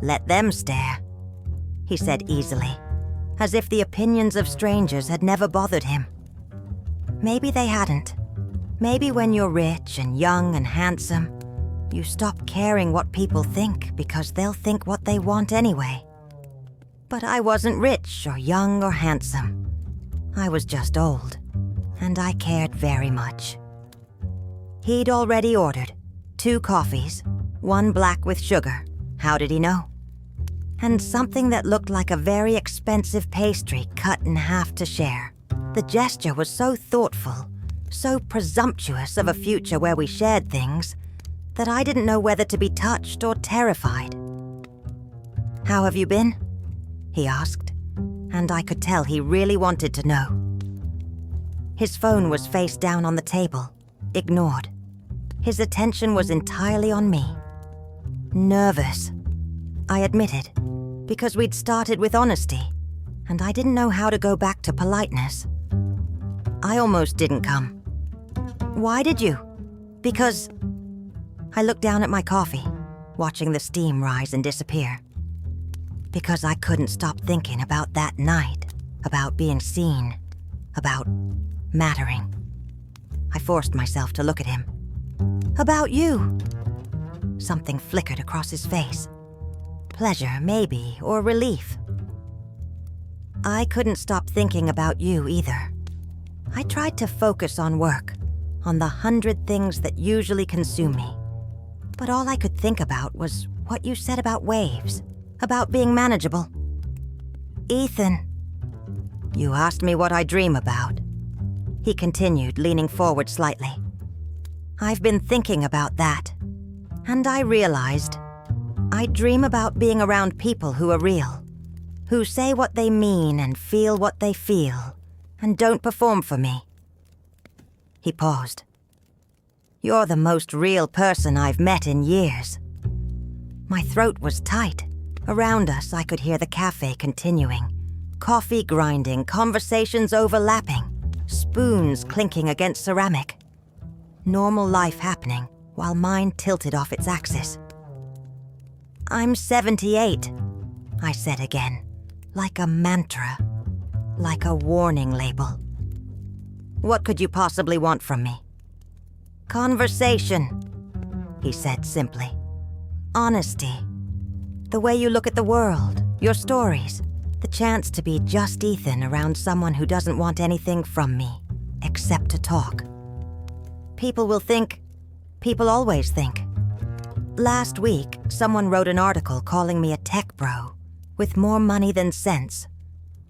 Let them stare, he said easily, as if the opinions of strangers had never bothered him. Maybe they hadn't. Maybe when you're rich and young and handsome, you stop caring what people think because they'll think what they want anyway. But I wasn't rich or young or handsome. I was just old, and I cared very much. He'd already ordered 2 coffees, 1 black with sugar. How did he know? And something that looked like a very expensive pastry cut in half to share. The gesture was so thoughtful, so presumptuous of a future where we shared things, that I didn't know whether to be touched or terrified. How have you been? He asked, and I could tell he really wanted to know. His phone was face down on the table, ignored. His attention was entirely on me. Nervous, I admitted, because we'd started with honesty, and I didn't know how to go back to politeness. I almost didn't come. Why did you? Because... I looked down at my coffee, watching the steam rise and disappear. Because I couldn't stop thinking about that night, about being seen, about mattering. I forced myself to look at him. About you. Something flickered across his face. Pleasure, maybe, or relief. I couldn't stop thinking about you either. I tried to focus on work, on the 100 things that usually consume me. But all I could think about was what you said about waves, about being manageable. Ethan, you asked me what I dream about. He continued, leaning forward slightly. I've been thinking about that, and I realized I dream about being around people who are real, who say what they mean and feel what they feel, and don't perform for me. He paused. You're the most real person I've met in years. My throat was tight. Around us, I could hear the cafe continuing. Coffee grinding, conversations overlapping, spoons clinking against ceramic. Normal life happening, while mine tilted off its axis. I'm 78, I said again, like a mantra, like a warning label. What could you possibly want from me? Conversation, he said simply. Honesty. The way you look at the world, your stories. The chance to be just Ethan around someone who doesn't want anything from me, except to talk. People will think. People always think. Last week, someone wrote an article calling me a tech bro, with more money than sense.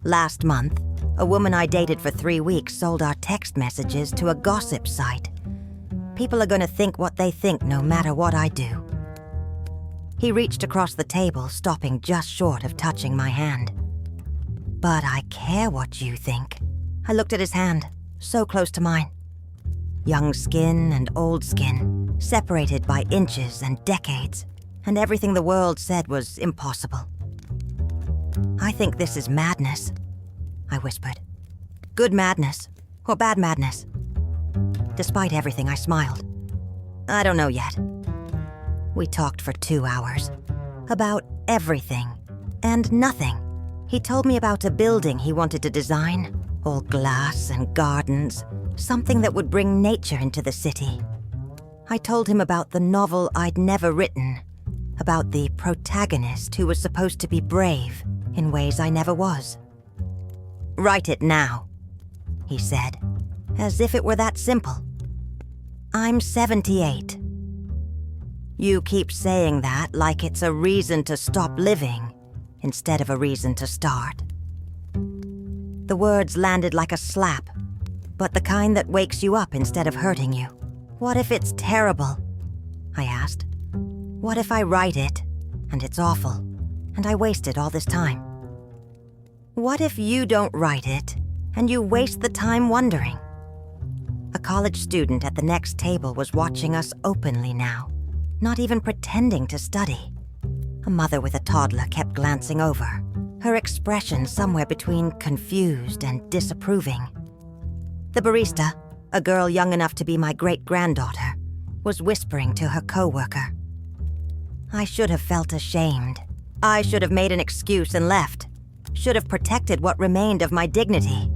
Last month, a woman I dated for 3 weeks sold our text messages to a gossip site. People are going to think what they think no matter what I do. He reached across the table, stopping just short of touching my hand. But I care what you think. I looked at his hand, so close to mine. Young skin and old skin, separated by inches and decades, and everything the world said was impossible. I think this is madness, I whispered. Good madness, or bad madness. Despite everything, I smiled. I don't know yet. We talked for 2 hours. About everything and nothing. He told me about a building he wanted to design, all glass and gardens, something that would bring nature into the city. I told him about the novel I'd never written, about the protagonist who was supposed to be brave in ways I never was. Write it now, he said, as if it were that simple. I'm 78. You keep saying that like it's a reason to stop living instead of a reason to start. The words landed like a slap, but the kind that wakes you up instead of hurting you. What if it's terrible? I asked. What if I write it, and it's awful, and I wasted all this time? What if you don't write it, and you waste the time wondering? A college student at the next table was watching us openly now, not even pretending to study. A mother with a toddler kept glancing over, her expression somewhere between confused and disapproving. The barista, a girl young enough to be my great-granddaughter, was whispering to her co-worker. I should have felt ashamed. I should have made an excuse and left. Should have protected what remained of my dignity.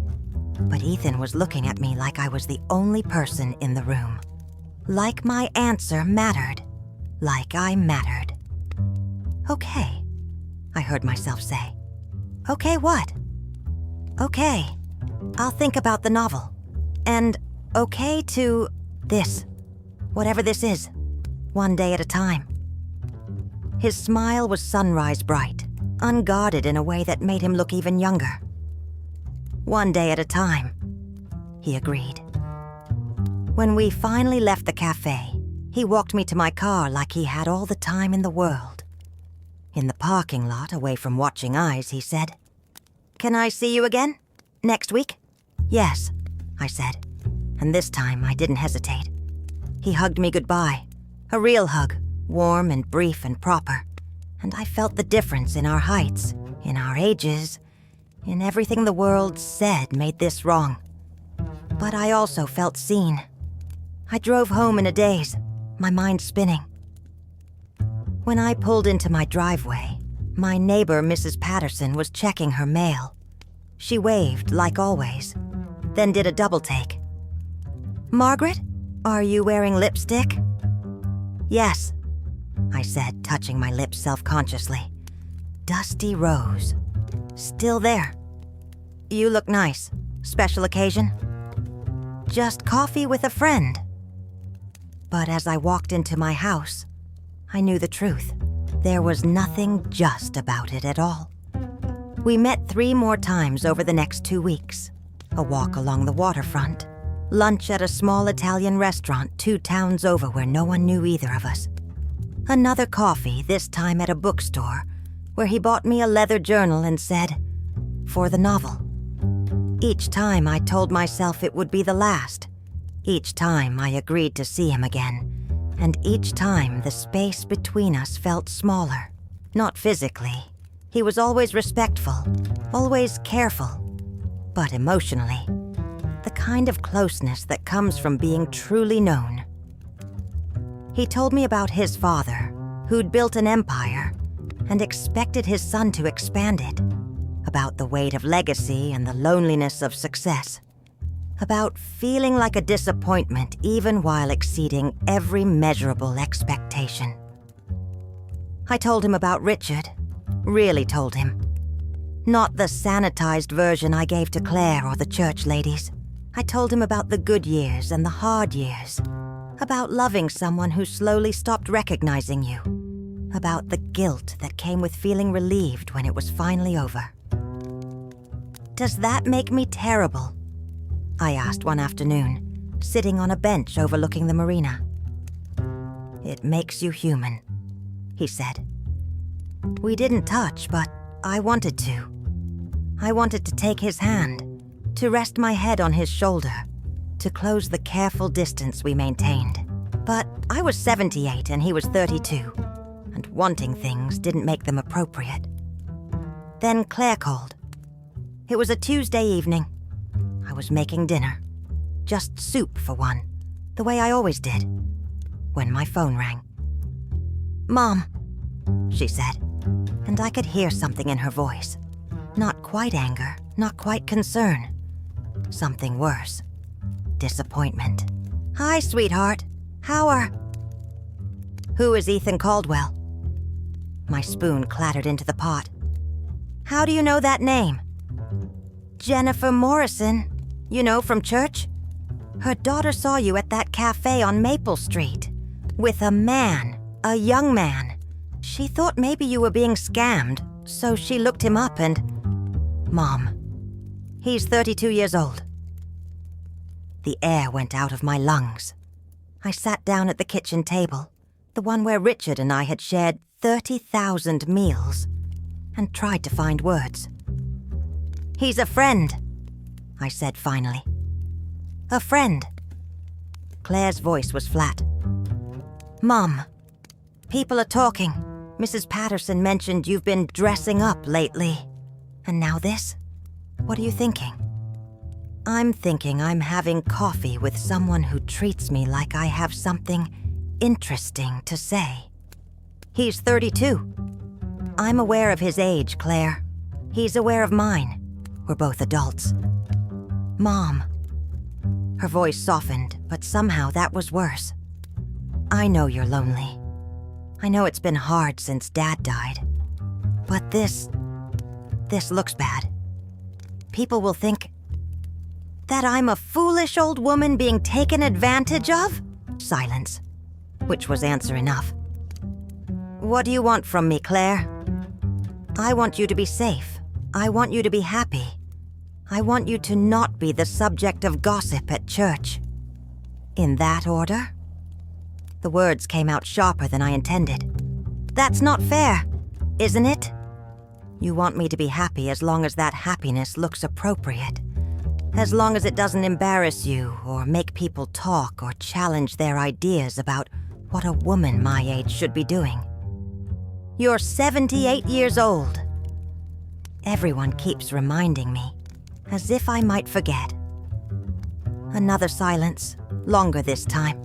But Ethan was looking at me like I was the only person in the room. Like my answer mattered. Like I mattered. Okay, I heard myself say. Okay, what? Okay, I'll think about the novel. And okay to this, whatever this is, one day at a time. His smile was sunrise bright, unguarded in a way that made him look even younger. One day at a time, he agreed. When we finally left the cafe, he walked me to my car like he had all the time in the world. In the parking lot, away from watching eyes, he said, "Can I see you again? Next week?" "Yes," I said, and this time I didn't hesitate. He hugged me goodbye, a real hug, warm and brief and proper, and I felt the difference in our heights, in our ages, in everything the world said made this wrong. But I also felt seen. I drove home in a daze, my mind spinning. When I pulled into my driveway, my neighbor, Mrs. Patterson, was checking her mail. She waved, like always, then did a double take. "Margaret, are you wearing lipstick?" "Yes," I said, touching my lips self-consciously. Dusty rose. Still there. "You look nice. Special occasion?" "Just coffee with a friend." But as I walked into my house, I knew the truth. There was nothing just about it at all. We met 3 more times over the next 2 weeks. A walk along the waterfront, lunch at a small Italian restaurant 2 towns over where no one knew either of us. Another coffee, this time at a bookstore, where he bought me a leather journal and said, "For the novel." Each time I told myself it would be the last. Each time I agreed to see him again. And each time the space between us felt smaller. Not physically. He was always respectful, always careful. But emotionally, the kind of closeness that comes from being truly known. He told me about his father, who'd built an empire and expected his son to expand it. About the weight of legacy and the loneliness of success. About feeling like a disappointment even while exceeding every measurable expectation. I told him about Richard, really told him. Not the sanitized version I gave to Claire or the church ladies. I told him about the good years and the hard years. About loving someone who slowly stopped recognizing you. About the guilt that came with feeling relieved when it was finally over. "Does that make me terrible?" I asked one afternoon, sitting on a bench overlooking the marina. "It makes you human," he said. We didn't touch, but I wanted to. I wanted to take his hand, to rest my head on his shoulder, to close the careful distance we maintained. But I was 78 and he was 32, and wanting things didn't make them appropriate. Then Claire called. It was a Tuesday evening. I was making dinner. Just soup for one, the way I always did, when my phone rang. "Mom," she said, and I could hear something in her voice. Not quite anger, not quite concern. Something worse. Disappointment. "Hi, sweetheart. How are..." "Who is Ethan Caldwell?" My spoon clattered into the pot. "How do you know that name?" "Jennifer Morrison. You know, from church? Her daughter saw you at that cafe on Maple Street. With a man. A young man. She thought maybe you were being scammed, so she looked him up and..." "Mom, he's 32 years old." The air went out of my lungs. I sat down at the kitchen table, the one where Richard and I had shared 30,000 meals, and tried to find words. "He's a friend," I said finally. "A friend." Claire's voice was flat. "Mom, people are talking. Mrs. Patterson mentioned you've been dressing up lately. And now this? What are you thinking?" "I'm thinking I'm having coffee with someone who treats me like I have something interesting to say." "He's 32. I'm aware of his age, Claire. He's aware of mine. We're both adults." "Mom." Her voice softened, but somehow that was worse. "I know you're lonely. I know it's been hard since Dad died. But this looks bad. People will think that I'm a foolish old woman being taken advantage of?" Silence, which was answer enough. "What do you want from me, Claire?" "I want you to be safe. I want you to be happy. I want you to not be the subject of gossip at church." "In that order?" The words came out sharper than I intended. "That's not fair, isn't it? You want me to be happy as long as that happiness looks appropriate. As long as it doesn't embarrass you or make people talk or challenge their ideas about what a woman my age should be doing. You're 78 years old." Everyone keeps reminding me, as if I might forget. Another silence, longer this time.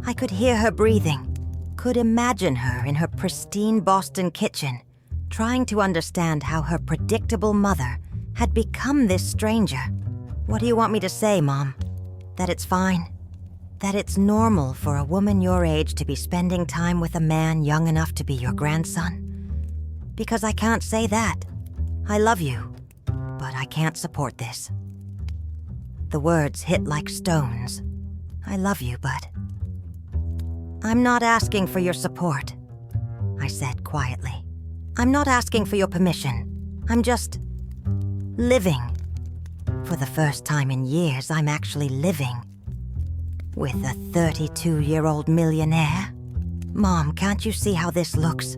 I could hear her breathing, could imagine her in her pristine Boston kitchen, trying to understand how her predictable mother had become this stranger. "What do you want me to say, Mom? That it's fine? That it's normal for a woman your age to be spending time with a man young enough to be your grandson? Because I can't say that. I love you, but I can't support this." The words hit like stones. I love you, but... "I'm not asking for your support," I said quietly. "I'm not asking for your permission. I'm just... living. For the first time in years, I'm actually living. With a 32-year-old millionaire. Mom, can't you see how this looks?"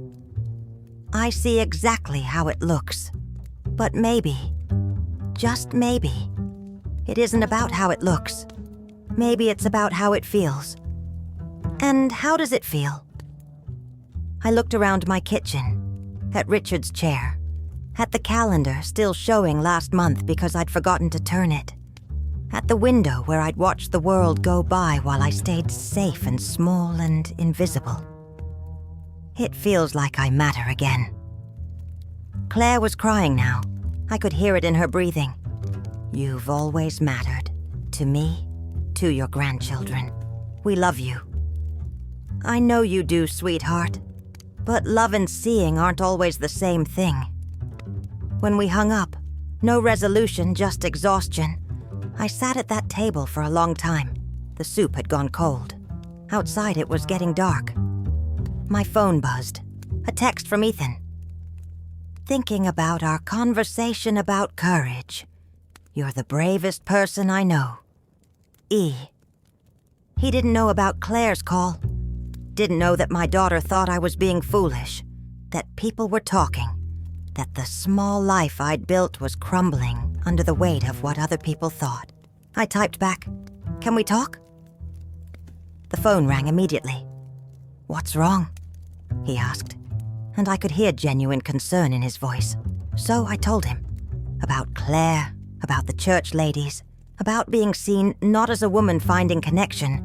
"I see exactly how it looks. But maybe, just maybe, it isn't about how it looks. Maybe it's about how it feels. And how does it feel?" I looked around my kitchen, at Richard's chair, at the calendar still showing last month because I'd forgotten to turn it, at the window where I'd watched the world go by while I stayed safe and small and invisible. It feels like I matter again. Claire was crying now. I could hear it in her breathing. "You've always mattered. To me, to your grandchildren. We love you." "I know you do, sweetheart. But love and seeing aren't always the same thing." When we hung up, no resolution, just exhaustion, I sat at that table for a long time. The soup had gone cold. Outside it was getting dark. My phone buzzed. A text from Ethan. "Thinking about our conversation about courage. You're the bravest person I know. E." He didn't know about Claire's call. Didn't know that my daughter thought I was being foolish. That people were talking. that the small life I'd built was crumbling under the weight of what other people thought. I typed back, "Can we talk?" The phone rang immediately. "What's wrong?" he asked, and I could hear genuine concern in his voice. So I told him about Claire, about the church ladies, about being seen not as a woman finding connection,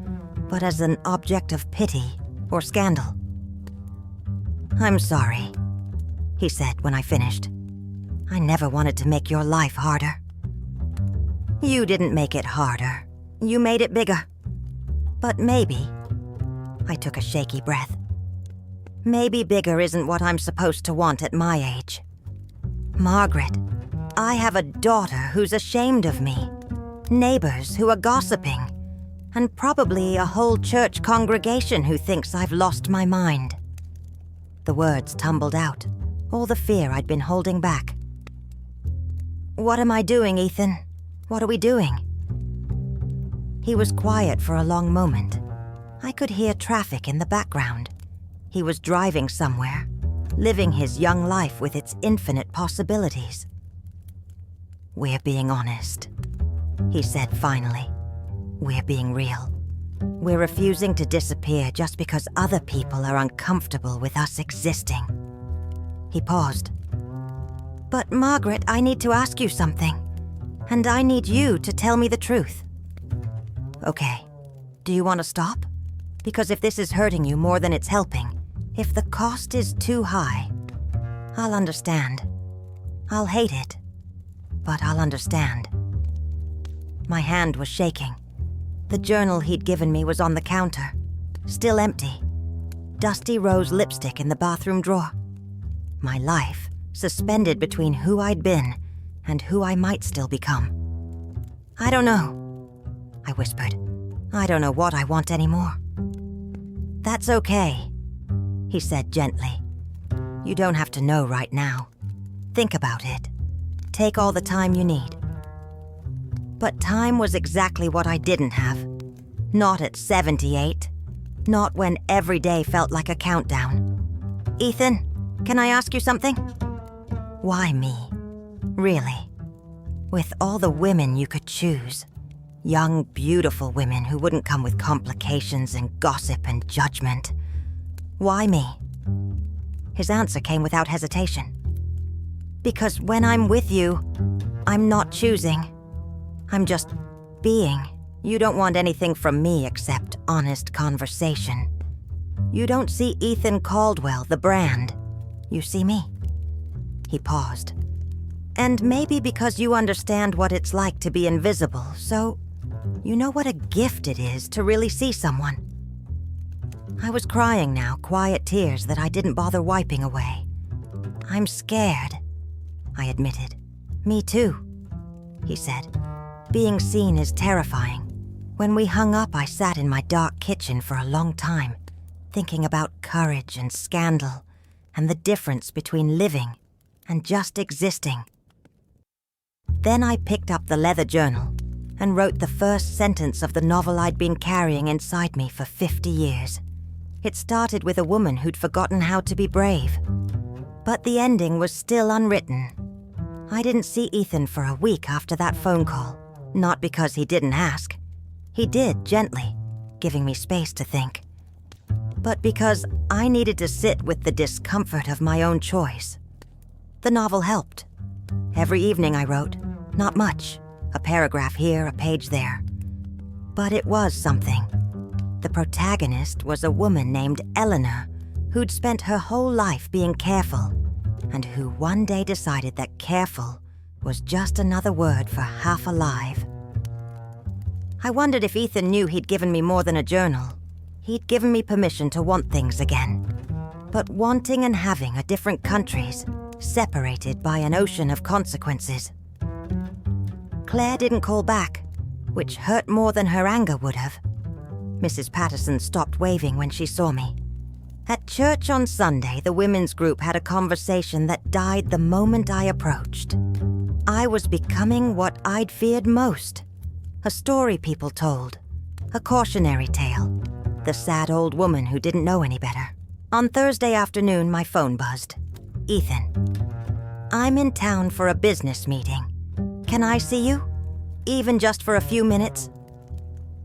but as an object of pity or scandal. "I'm sorry," he said when I finished. "I never wanted to make your life harder." "You didn't make it harder. You made it bigger. But maybe," I took a shaky breath, "maybe bigger isn't what I'm supposed to want at my age. Margaret, I have a daughter who's ashamed of me, neighbors who are gossiping, and probably a whole church congregation who thinks I've lost my mind." The words tumbled out, all the fear I'd been holding back. "What am I doing, Ethan? What are we doing?" He was quiet for a long moment. I could hear traffic in the background. He was driving somewhere, living his young life with its infinite possibilities. "We're being honest," he said finally. "We're being real. We're refusing to disappear just because other people are uncomfortable with us existing." He paused. "But Margaret, I need to ask you something. And I need you to tell me the truth." "Okay. Do you want to stop? Because if this is hurting you more than it's helping, if the cost is too high, I'll understand. I'll hate it, but I'll understand." My hand was shaking. The journal he'd given me was on the counter, still empty. Dusty rose lipstick in the bathroom drawer. My life suspended between who I'd been and who I might still become. "I don't know," I whispered. "I don't know what I want anymore." "That's okay," he said gently. "You don't have to know right now. Think about it. Take all the time you need." But time was exactly what I didn't have. Not at 78. Not when every day felt like a countdown. "Ethan, can I ask you something?" "Why me? Really? With all the women you could choose. Young, beautiful women who wouldn't come with complications and gossip and judgment. Why me?" His answer came without hesitation. "Because when I'm with you, I'm not choosing. I'm just being. You don't want anything from me except honest conversation. You don't see Ethan Caldwell, the brand. You see me." He paused. "And maybe because you understand what it's like to be invisible, so you know what a gift it is to really see someone." I was crying now, quiet tears that I didn't bother wiping away. "I'm scared," I admitted. "Me too," he said. "Being seen is terrifying. When we hung up, I sat in my dark kitchen for a long time, thinking about courage and scandal, and the difference between living and just existing. Then I picked up the leather journal and wrote the first sentence of the novel I'd been carrying inside me for 50 years. It started with a woman who'd forgotten how to be brave. But the ending was still unwritten. I didn't see Ethan for a week after that phone call, not because he didn't ask. He did, gently, giving me space to think. But because I needed to sit with the discomfort of my own choice. The novel helped. Every evening I wrote, not much, a paragraph here, a page there. But it was something. The protagonist was a woman named Eleanor, who'd spent her whole life being careful, and who one day decided that careful was just another word for half alive. I wondered if Ethan knew he'd given me more than a journal. He'd given me permission to want things again. But wanting and having are different countries, separated by an ocean of consequences. Claire didn't call back, which hurt more than her anger would have. Mrs. Patterson stopped waving when she saw me. At church on Sunday, the women's group had a conversation that died the moment I approached. I was becoming what I'd feared most. A story people told. A cautionary tale. The sad old woman who didn't know any better. On Thursday afternoon, my phone buzzed. "Ethan." I'm in town for a business meeting. Can I see you? Even just for a few minutes?"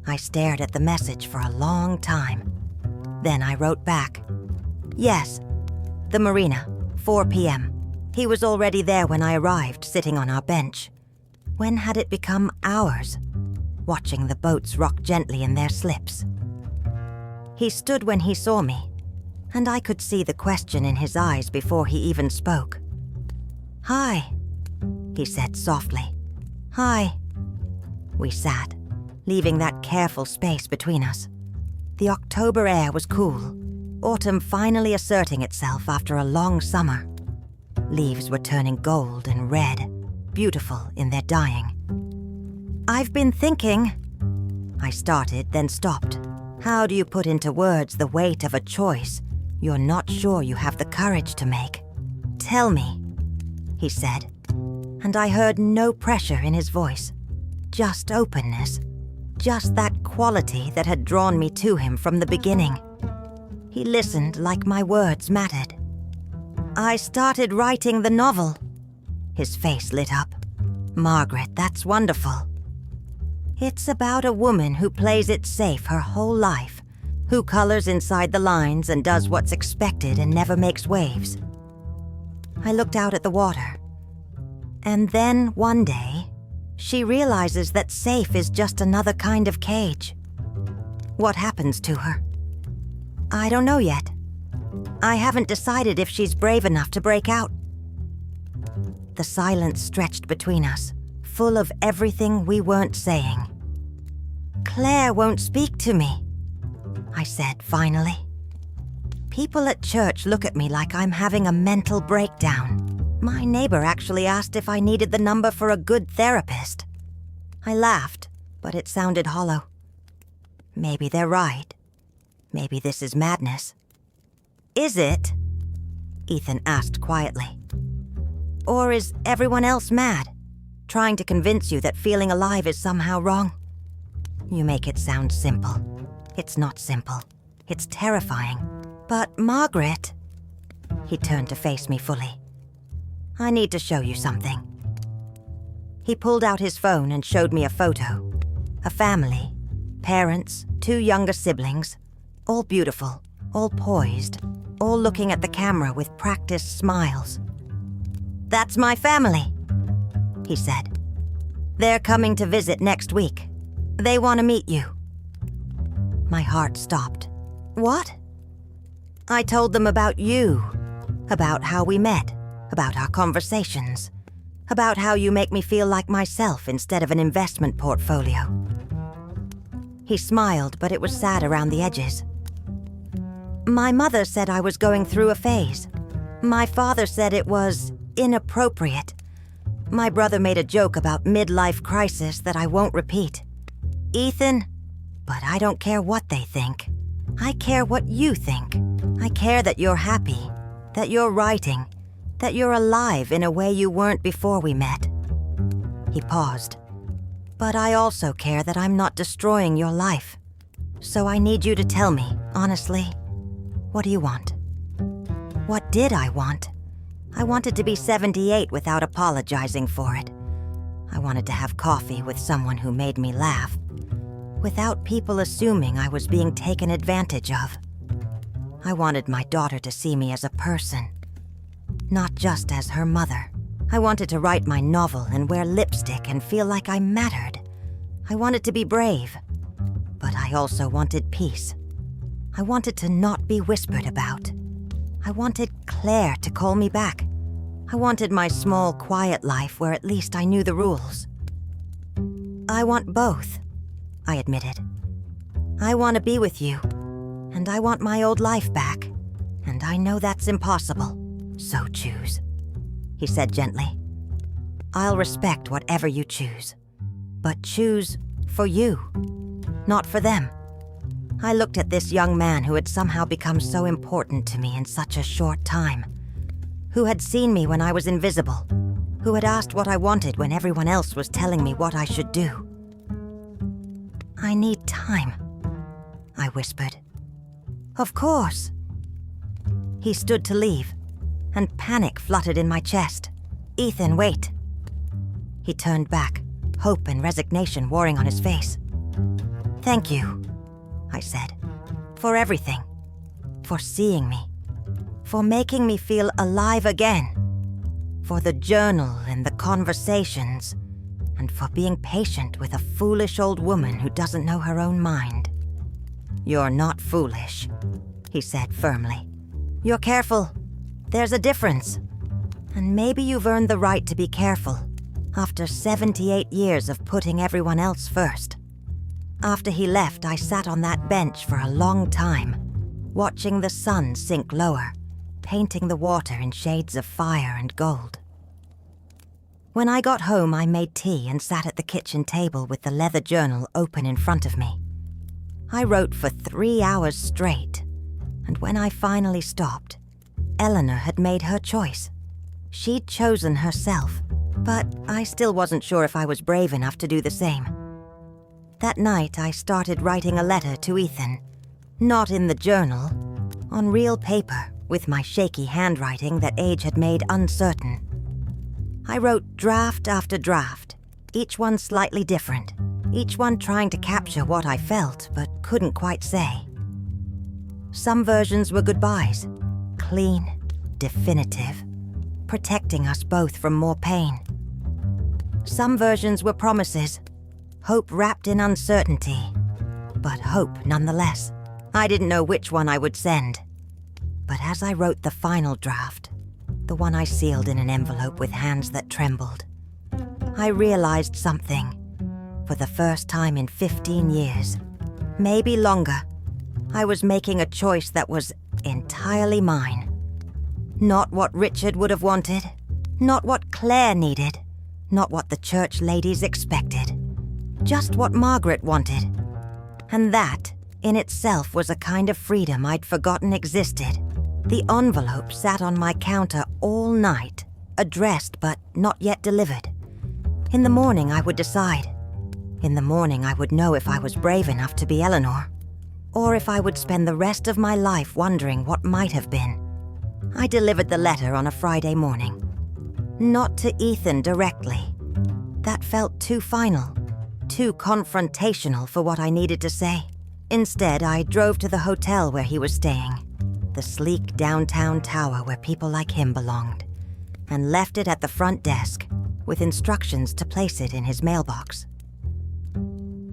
I stared at the message for a long time. Then I wrote back, "Yes, the marina, 4 p.m. He was already there when I arrived, sitting on our bench. When had it become ours, watching the boats rock gently in their slips? He stood when he saw me, and I could see the question in his eyes before he even spoke. "Hi," he said softly. "Hi." We sat, leaving that careful space between us. The October air was cool, autumn finally asserting itself after a long summer. Leaves were turning gold and red, beautiful in their dying. "I've been thinking," I started, then stopped. How do you put into words the weight of a choice you're not sure you have the courage to make? "Tell me," he said, and I heard no pressure in his voice, just openness, just that quality that had drawn me to him from the beginning. He listened like my words mattered. "I started writing the novel." His face lit up. "Margaret, that's wonderful. It's about a woman who plays it safe her whole life, who colors inside the lines and does what's expected and never makes waves." I looked out at the water. And then one day, she realizes that safe is just another kind of cage. What happens to her? I don't know yet. I haven't decided if she's brave enough to break out. The silence stretched between us, full of everything we weren't saying. "Claire won't speak to me," I said finally. "People at church look at me like I'm having a mental breakdown. My neighbor actually asked if I needed the number for a good therapist." I laughed, but it sounded hollow. Maybe they're right. Maybe this is madness. "Is it?" Ethan asked quietly. "Or is everyone else mad, trying to convince you that feeling alive is somehow wrong? You make it sound simple. It's not simple. It's terrifying. But Margaret..." He turned to face me fully. "I need to show you something." He pulled out his phone and showed me a photo. A family, parents, 2 younger siblings, all beautiful, all poised, all looking at the camera with practiced smiles. "That's my family," he said. "They're coming to visit next week. They want to meet you." My heart stopped. "What?" "I told them about you, about how we met, about our conversations, about how you make me feel like myself instead of an investment portfolio." He smiled, but it was sad around the edges. "My mother said I was going through a phase. My father said it was inappropriate. My brother made a joke about midlife crisis that I won't repeat. Ethan, but I don't care what they think. I care what you think. I care that you're happy, that you're writing, that you're alive in a way you weren't before we met." He paused. "But I also care that I'm not destroying your life. So I need you to tell me, honestly, what do you want?" What did I want? I wanted to be 78 without apologizing for it. I wanted to have coffee with someone who made me laugh, without people assuming I was being taken advantage of. I wanted my daughter to see me as a person, not just as her mother. I wanted to write my novel and wear lipstick and feel like I mattered. I wanted to be brave, but I also wanted peace. I wanted to not be whispered about. I wanted Claire to call me back. I wanted my small, quiet life where at least I knew the rules. "I want both," I admitted. "I want to be with you, and I want my old life back, and I know that's impossible, so choose," he said gently. "I'll respect whatever you choose, but choose for you, not for them." I looked at this young man who had somehow become so important to me in such a short time, who had seen me when I was invisible, who had asked what I wanted when everyone else was telling me what I should do. "I need time," I whispered. "Of course." He stood to leave, and panic fluttered in my chest. Ethan, wait. He turned back, hope and resignation warring on his face. Thank you, I said, for everything. For seeing me. For making me feel alive again. For the journal and the conversations. And for being patient with a foolish old woman who doesn't know her own mind. You're not foolish, he said firmly. You're careful. There's a difference. And maybe you've earned the right to be careful after 78 years of putting everyone else first. After he left, I sat on that bench for a long time, watching the sun sink lower, painting the water in shades of fire and gold. When I got home, I made tea and sat at the kitchen table with the leather journal open in front of me. I wrote for 3 hours straight, and when I finally stopped, Eleanor had made her choice. She'd chosen herself, but I still wasn't sure if I was brave enough to do the same. That night, I started writing a letter to Ethan, not in the journal, on real paper with my shaky handwriting that age had made uncertain. I wrote draft after draft, each one slightly different, each one trying to capture what I felt but couldn't quite say. Some versions were goodbyes, clean, definitive, protecting us both from more pain. Some versions were promises, hope wrapped in uncertainty, but hope nonetheless. I didn't know which one I would send. But as I wrote the final draft, the one I sealed in an envelope with hands that trembled, I realized something. For the first time in 15 years, maybe longer, I was making a choice that was entirely mine. Not what Richard would have wanted, not what Claire needed, not what the church ladies expected, just what Margaret wanted. And that, in itself, was a kind of freedom I'd forgotten existed. The envelope sat on my counter all night, addressed but not yet delivered. In the morning, I would decide. In the morning, I would know if I was brave enough to be Eleanor, or if I would spend the rest of my life wondering what might have been. I delivered the letter on a Friday morning. Not to Ethan directly. That felt too final, too confrontational for what I needed to say. Instead, I drove to the hotel where he was staying, the sleek downtown tower where people like him belonged, and left it at the front desk with instructions to place it in his mailbox.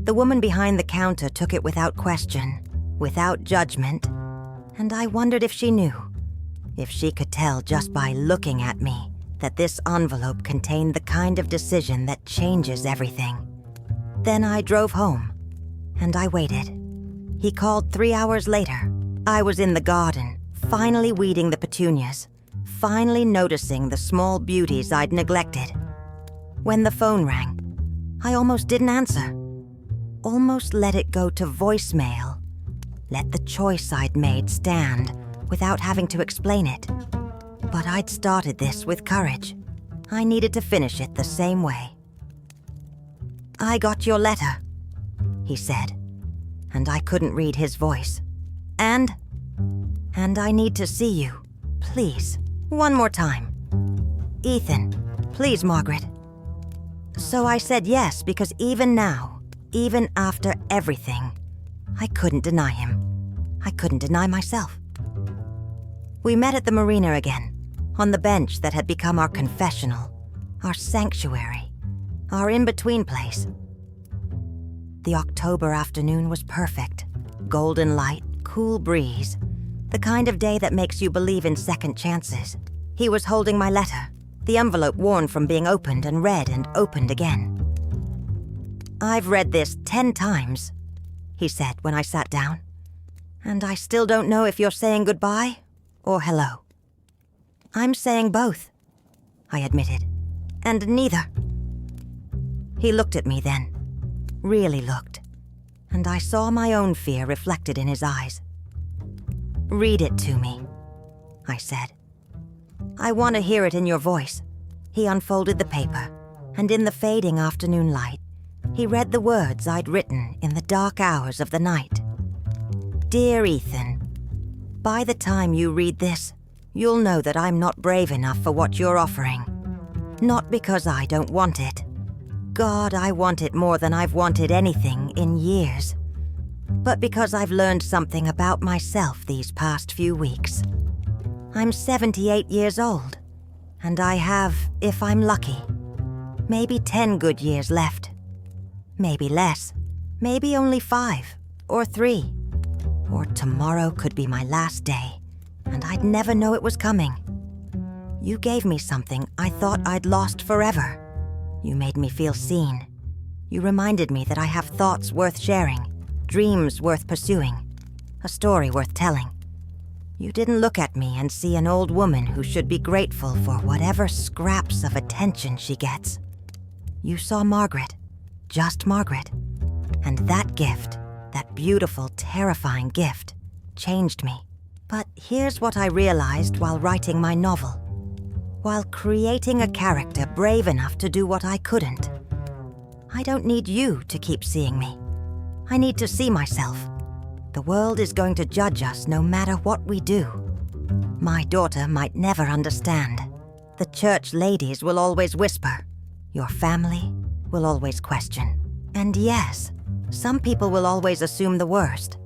The woman behind the counter took it without question, without judgment, and I wondered if she knew, if she could tell just by looking at me that this envelope contained the kind of decision that changes everything. Then I drove home, and I waited. He called 3 hours later. I was in the garden, finally weeding the petunias, finally noticing the small beauties I'd neglected. When the phone rang, I almost didn't answer. Almost let it go to voicemail. Let the choice I'd made stand without having to explain it. But I'd started this with courage. I needed to finish it the same way. I got your letter, he said, and I couldn't read his voice. And I need to see you, please, one more time. Ethan, please, Margaret. So I said yes, because even now, even after everything, I couldn't deny him. I couldn't deny myself. We met at the marina again, on the bench that had become our confessional, our sanctuary, our in-between place. The October afternoon was perfect. Golden light, cool breeze, the kind of day that makes you believe in second chances. He was holding my letter, the envelope worn from being opened and read and opened again. I've read this 10 times, he said when I sat down, and I still don't know if you're saying goodbye or hello. I'm saying both, I admitted, and neither. He looked at me then, really looked, and I saw my own fear reflected in his eyes. Read it to me, I said. I want to hear it in your voice. He unfolded the paper, and in the fading afternoon light, he read the words I'd written in the dark hours of the night. Dear Ethan, by the time you read this, you'll know that I'm not brave enough for what you're offering. Not because I don't want it. God, I want it more than I've wanted anything in years. But because I've learned something about myself these past few weeks. I'm 78 years old, and I have, if I'm lucky, maybe 10 good years left. Maybe less, maybe only 5 or 3. Or tomorrow could be my last day, and I'd never know it was coming. You gave me something I thought I'd lost forever. You made me feel seen. You reminded me that I have thoughts worth sharing, dreams worth pursuing, a story worth telling. You didn't look at me and see an old woman who should be grateful for whatever scraps of attention she gets. You saw Margaret, just Margaret. And that gift, that beautiful, terrifying gift, changed me. But here's what I realized while writing my novel. While creating a character brave enough to do what I couldn't. I don't need you to keep seeing me. I need to see myself. The world is going to judge us no matter what we do. My daughter might never understand. The church ladies will always whisper. Your family will always question. And yes, some people will always assume the worst.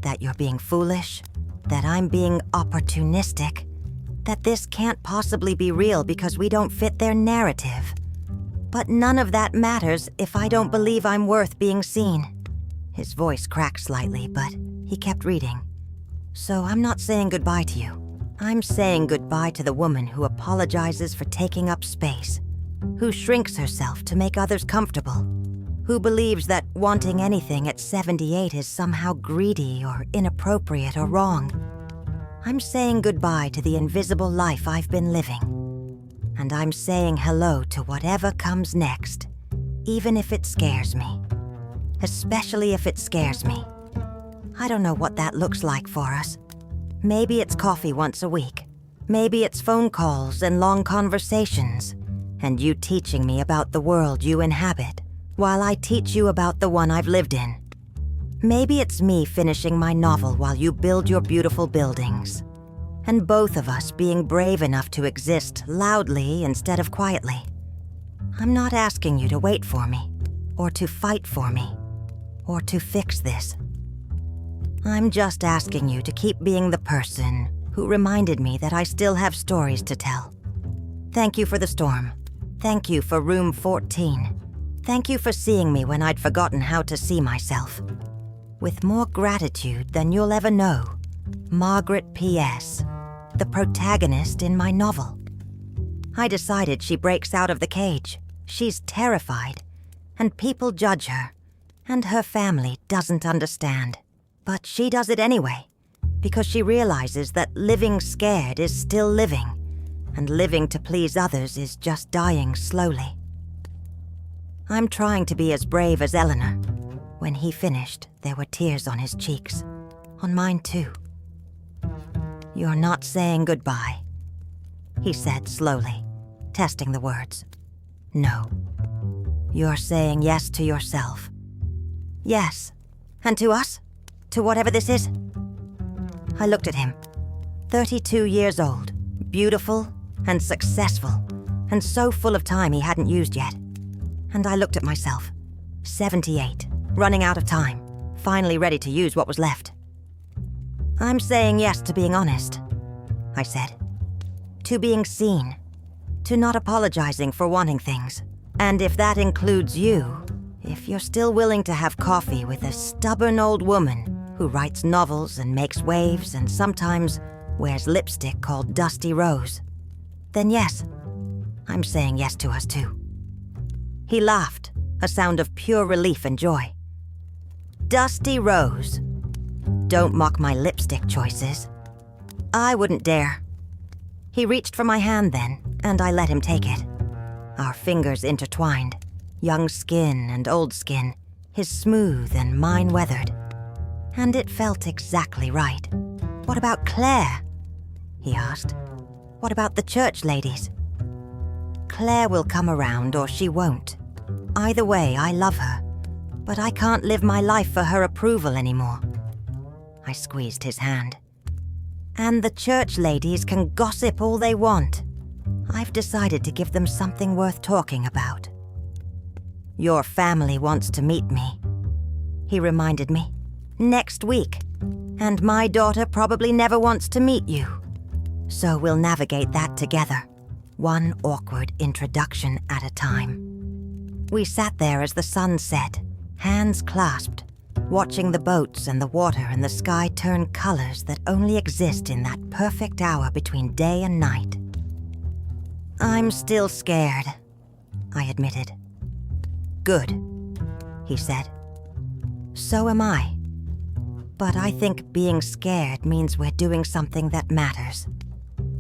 That you're being foolish, that I'm being opportunistic, that this can't possibly be real because we don't fit their narrative. But none of that matters if I don't believe I'm worth being seen. His voice cracked slightly, but he kept reading. So I'm not saying goodbye to you. I'm saying goodbye to the woman who apologizes for taking up space, who shrinks herself to make others comfortable, who believes that wanting anything at 78 is somehow greedy or inappropriate or wrong. I'm saying goodbye to the invisible life I've been living. And I'm saying hello to whatever comes next, even if it scares me. Especially if it scares me. I don't know what that looks like for us. Maybe it's coffee once a week. Maybe it's phone calls and long conversations, and you teaching me about the world you inhabit, while I teach you about the one I've lived in. Maybe it's me finishing my novel while you build your beautiful buildings, and both of us being brave enough to exist loudly instead of quietly. I'm not asking you to wait for me, or to fight for me, or to fix this. I'm just asking you to keep being the person who reminded me that I still have stories to tell. Thank you for the storm. Thank you for room 14. Thank you for seeing me when I'd forgotten how to see myself. With more gratitude than you'll ever know, Margaret P.S., the protagonist in my novel. I decided she breaks out of the cage. She's terrified, and people judge her. And her family doesn't understand. But she does it anyway, because she realizes that living scared is still living, and living to please others is just dying slowly. I'm trying to be as brave as Eleanor. When he finished, there were tears on his cheeks. On mine too. You're not saying goodbye, he said slowly, testing the words. No. You're saying yes to yourself. Yes. And to us? To whatever this is? I looked at him. 32 years old, beautiful and successful, and so full of time he hadn't used yet. And I looked at myself. 78, running out of time, finally ready to use what was left. I'm saying yes to being honest, I said. To being seen. To not apologizing for wanting things. And if that includes you, if you're still willing to have coffee with a stubborn old woman who writes novels and makes waves and sometimes wears lipstick called Dusty Rose, then yes, I'm saying yes to us too. He laughed, a sound of pure relief and joy. Dusty Rose. Don't mock my lipstick choices. I wouldn't dare. He reached for my hand then, and I let him take it. Our fingers intertwined, young skin and old skin, his smooth and mine weathered. And it felt exactly right. What about Claire? He asked. What about the church ladies? Claire will come around or she won't. Either way, I love her, but I can't live my life for her approval anymore. I squeezed his hand. And the church ladies can gossip all they want. I've decided to give them something worth talking about. Your family wants to meet me, he reminded me. Next week. And my daughter probably never wants to meet you. So we'll navigate that together, one awkward introduction at a time. We sat there as the sun set, hands clasped, watching the boats and the water and the sky turn colors that only exist in that perfect hour between day and night. I'm still scared, I admitted. Good, he said. So am I. But I think being scared means we're doing something that matters.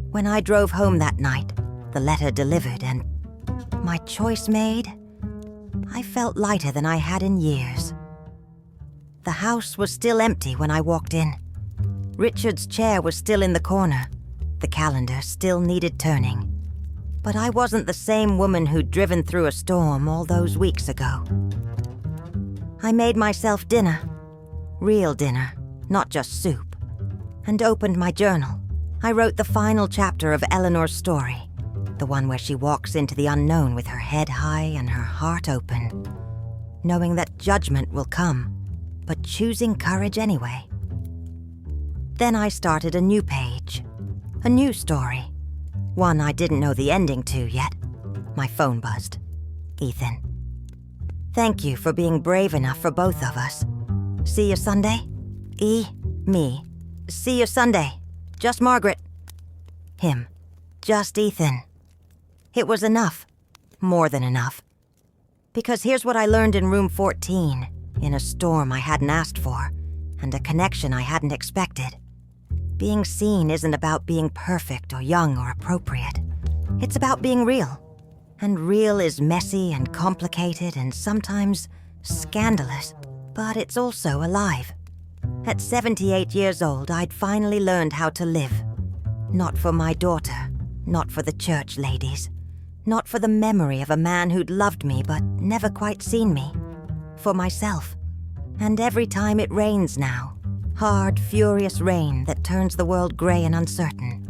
When I drove home that night, the letter delivered and my choice made, I felt lighter than I had in years. The house was still empty when I walked in. Richard's chair was still in the corner. The calendar still needed turning. But I wasn't the same woman who'd driven through a storm all those weeks ago. I made myself dinner. Real dinner, not just soup. And opened my journal. I wrote the final chapter of Eleanor's story. The one where she walks into the unknown with her head high and her heart open. Knowing that judgment will come, but choosing courage anyway. Then I started a new page. A new story. One I didn't know the ending to yet. My phone buzzed. Ethan. Thank you for being brave enough for both of us. See you Sunday? Me. See you Sunday. Just Margaret. Him. Just Ethan. It was enough. More than enough. Because here's what I learned in room 14, in a storm I hadn't asked for, and a connection I hadn't expected. Being seen isn't about being perfect or young or appropriate. It's about being real. And real is messy and complicated and sometimes scandalous, but it's also alive. At 78 years old, I'd finally learned how to live. Not for my daughter, not for the church ladies, not for the memory of a man who'd loved me but never quite seen me. For myself. And every time it rains now, hard, furious rain that turns the world gray and uncertain,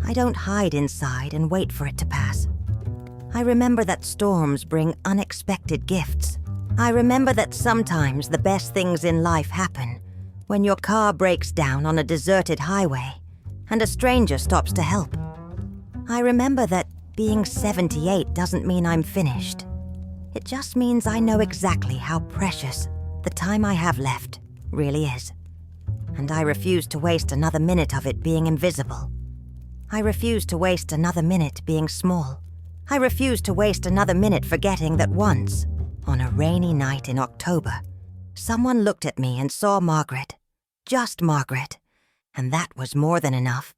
I don't hide inside and wait for it to pass. I remember that storms bring unexpected gifts. I remember that sometimes the best things in life happen when your car breaks down on a deserted highway and a stranger stops to help. I remember that being 78 doesn't mean I'm finished. It just means I know exactly how precious the time I have left really is. And I refuse to waste another minute of it being invisible. I refuse to waste another minute being small. I refuse to waste another minute forgetting that once, on a rainy night in October, someone looked at me and saw Margaret. Just Margaret. And that was more than enough.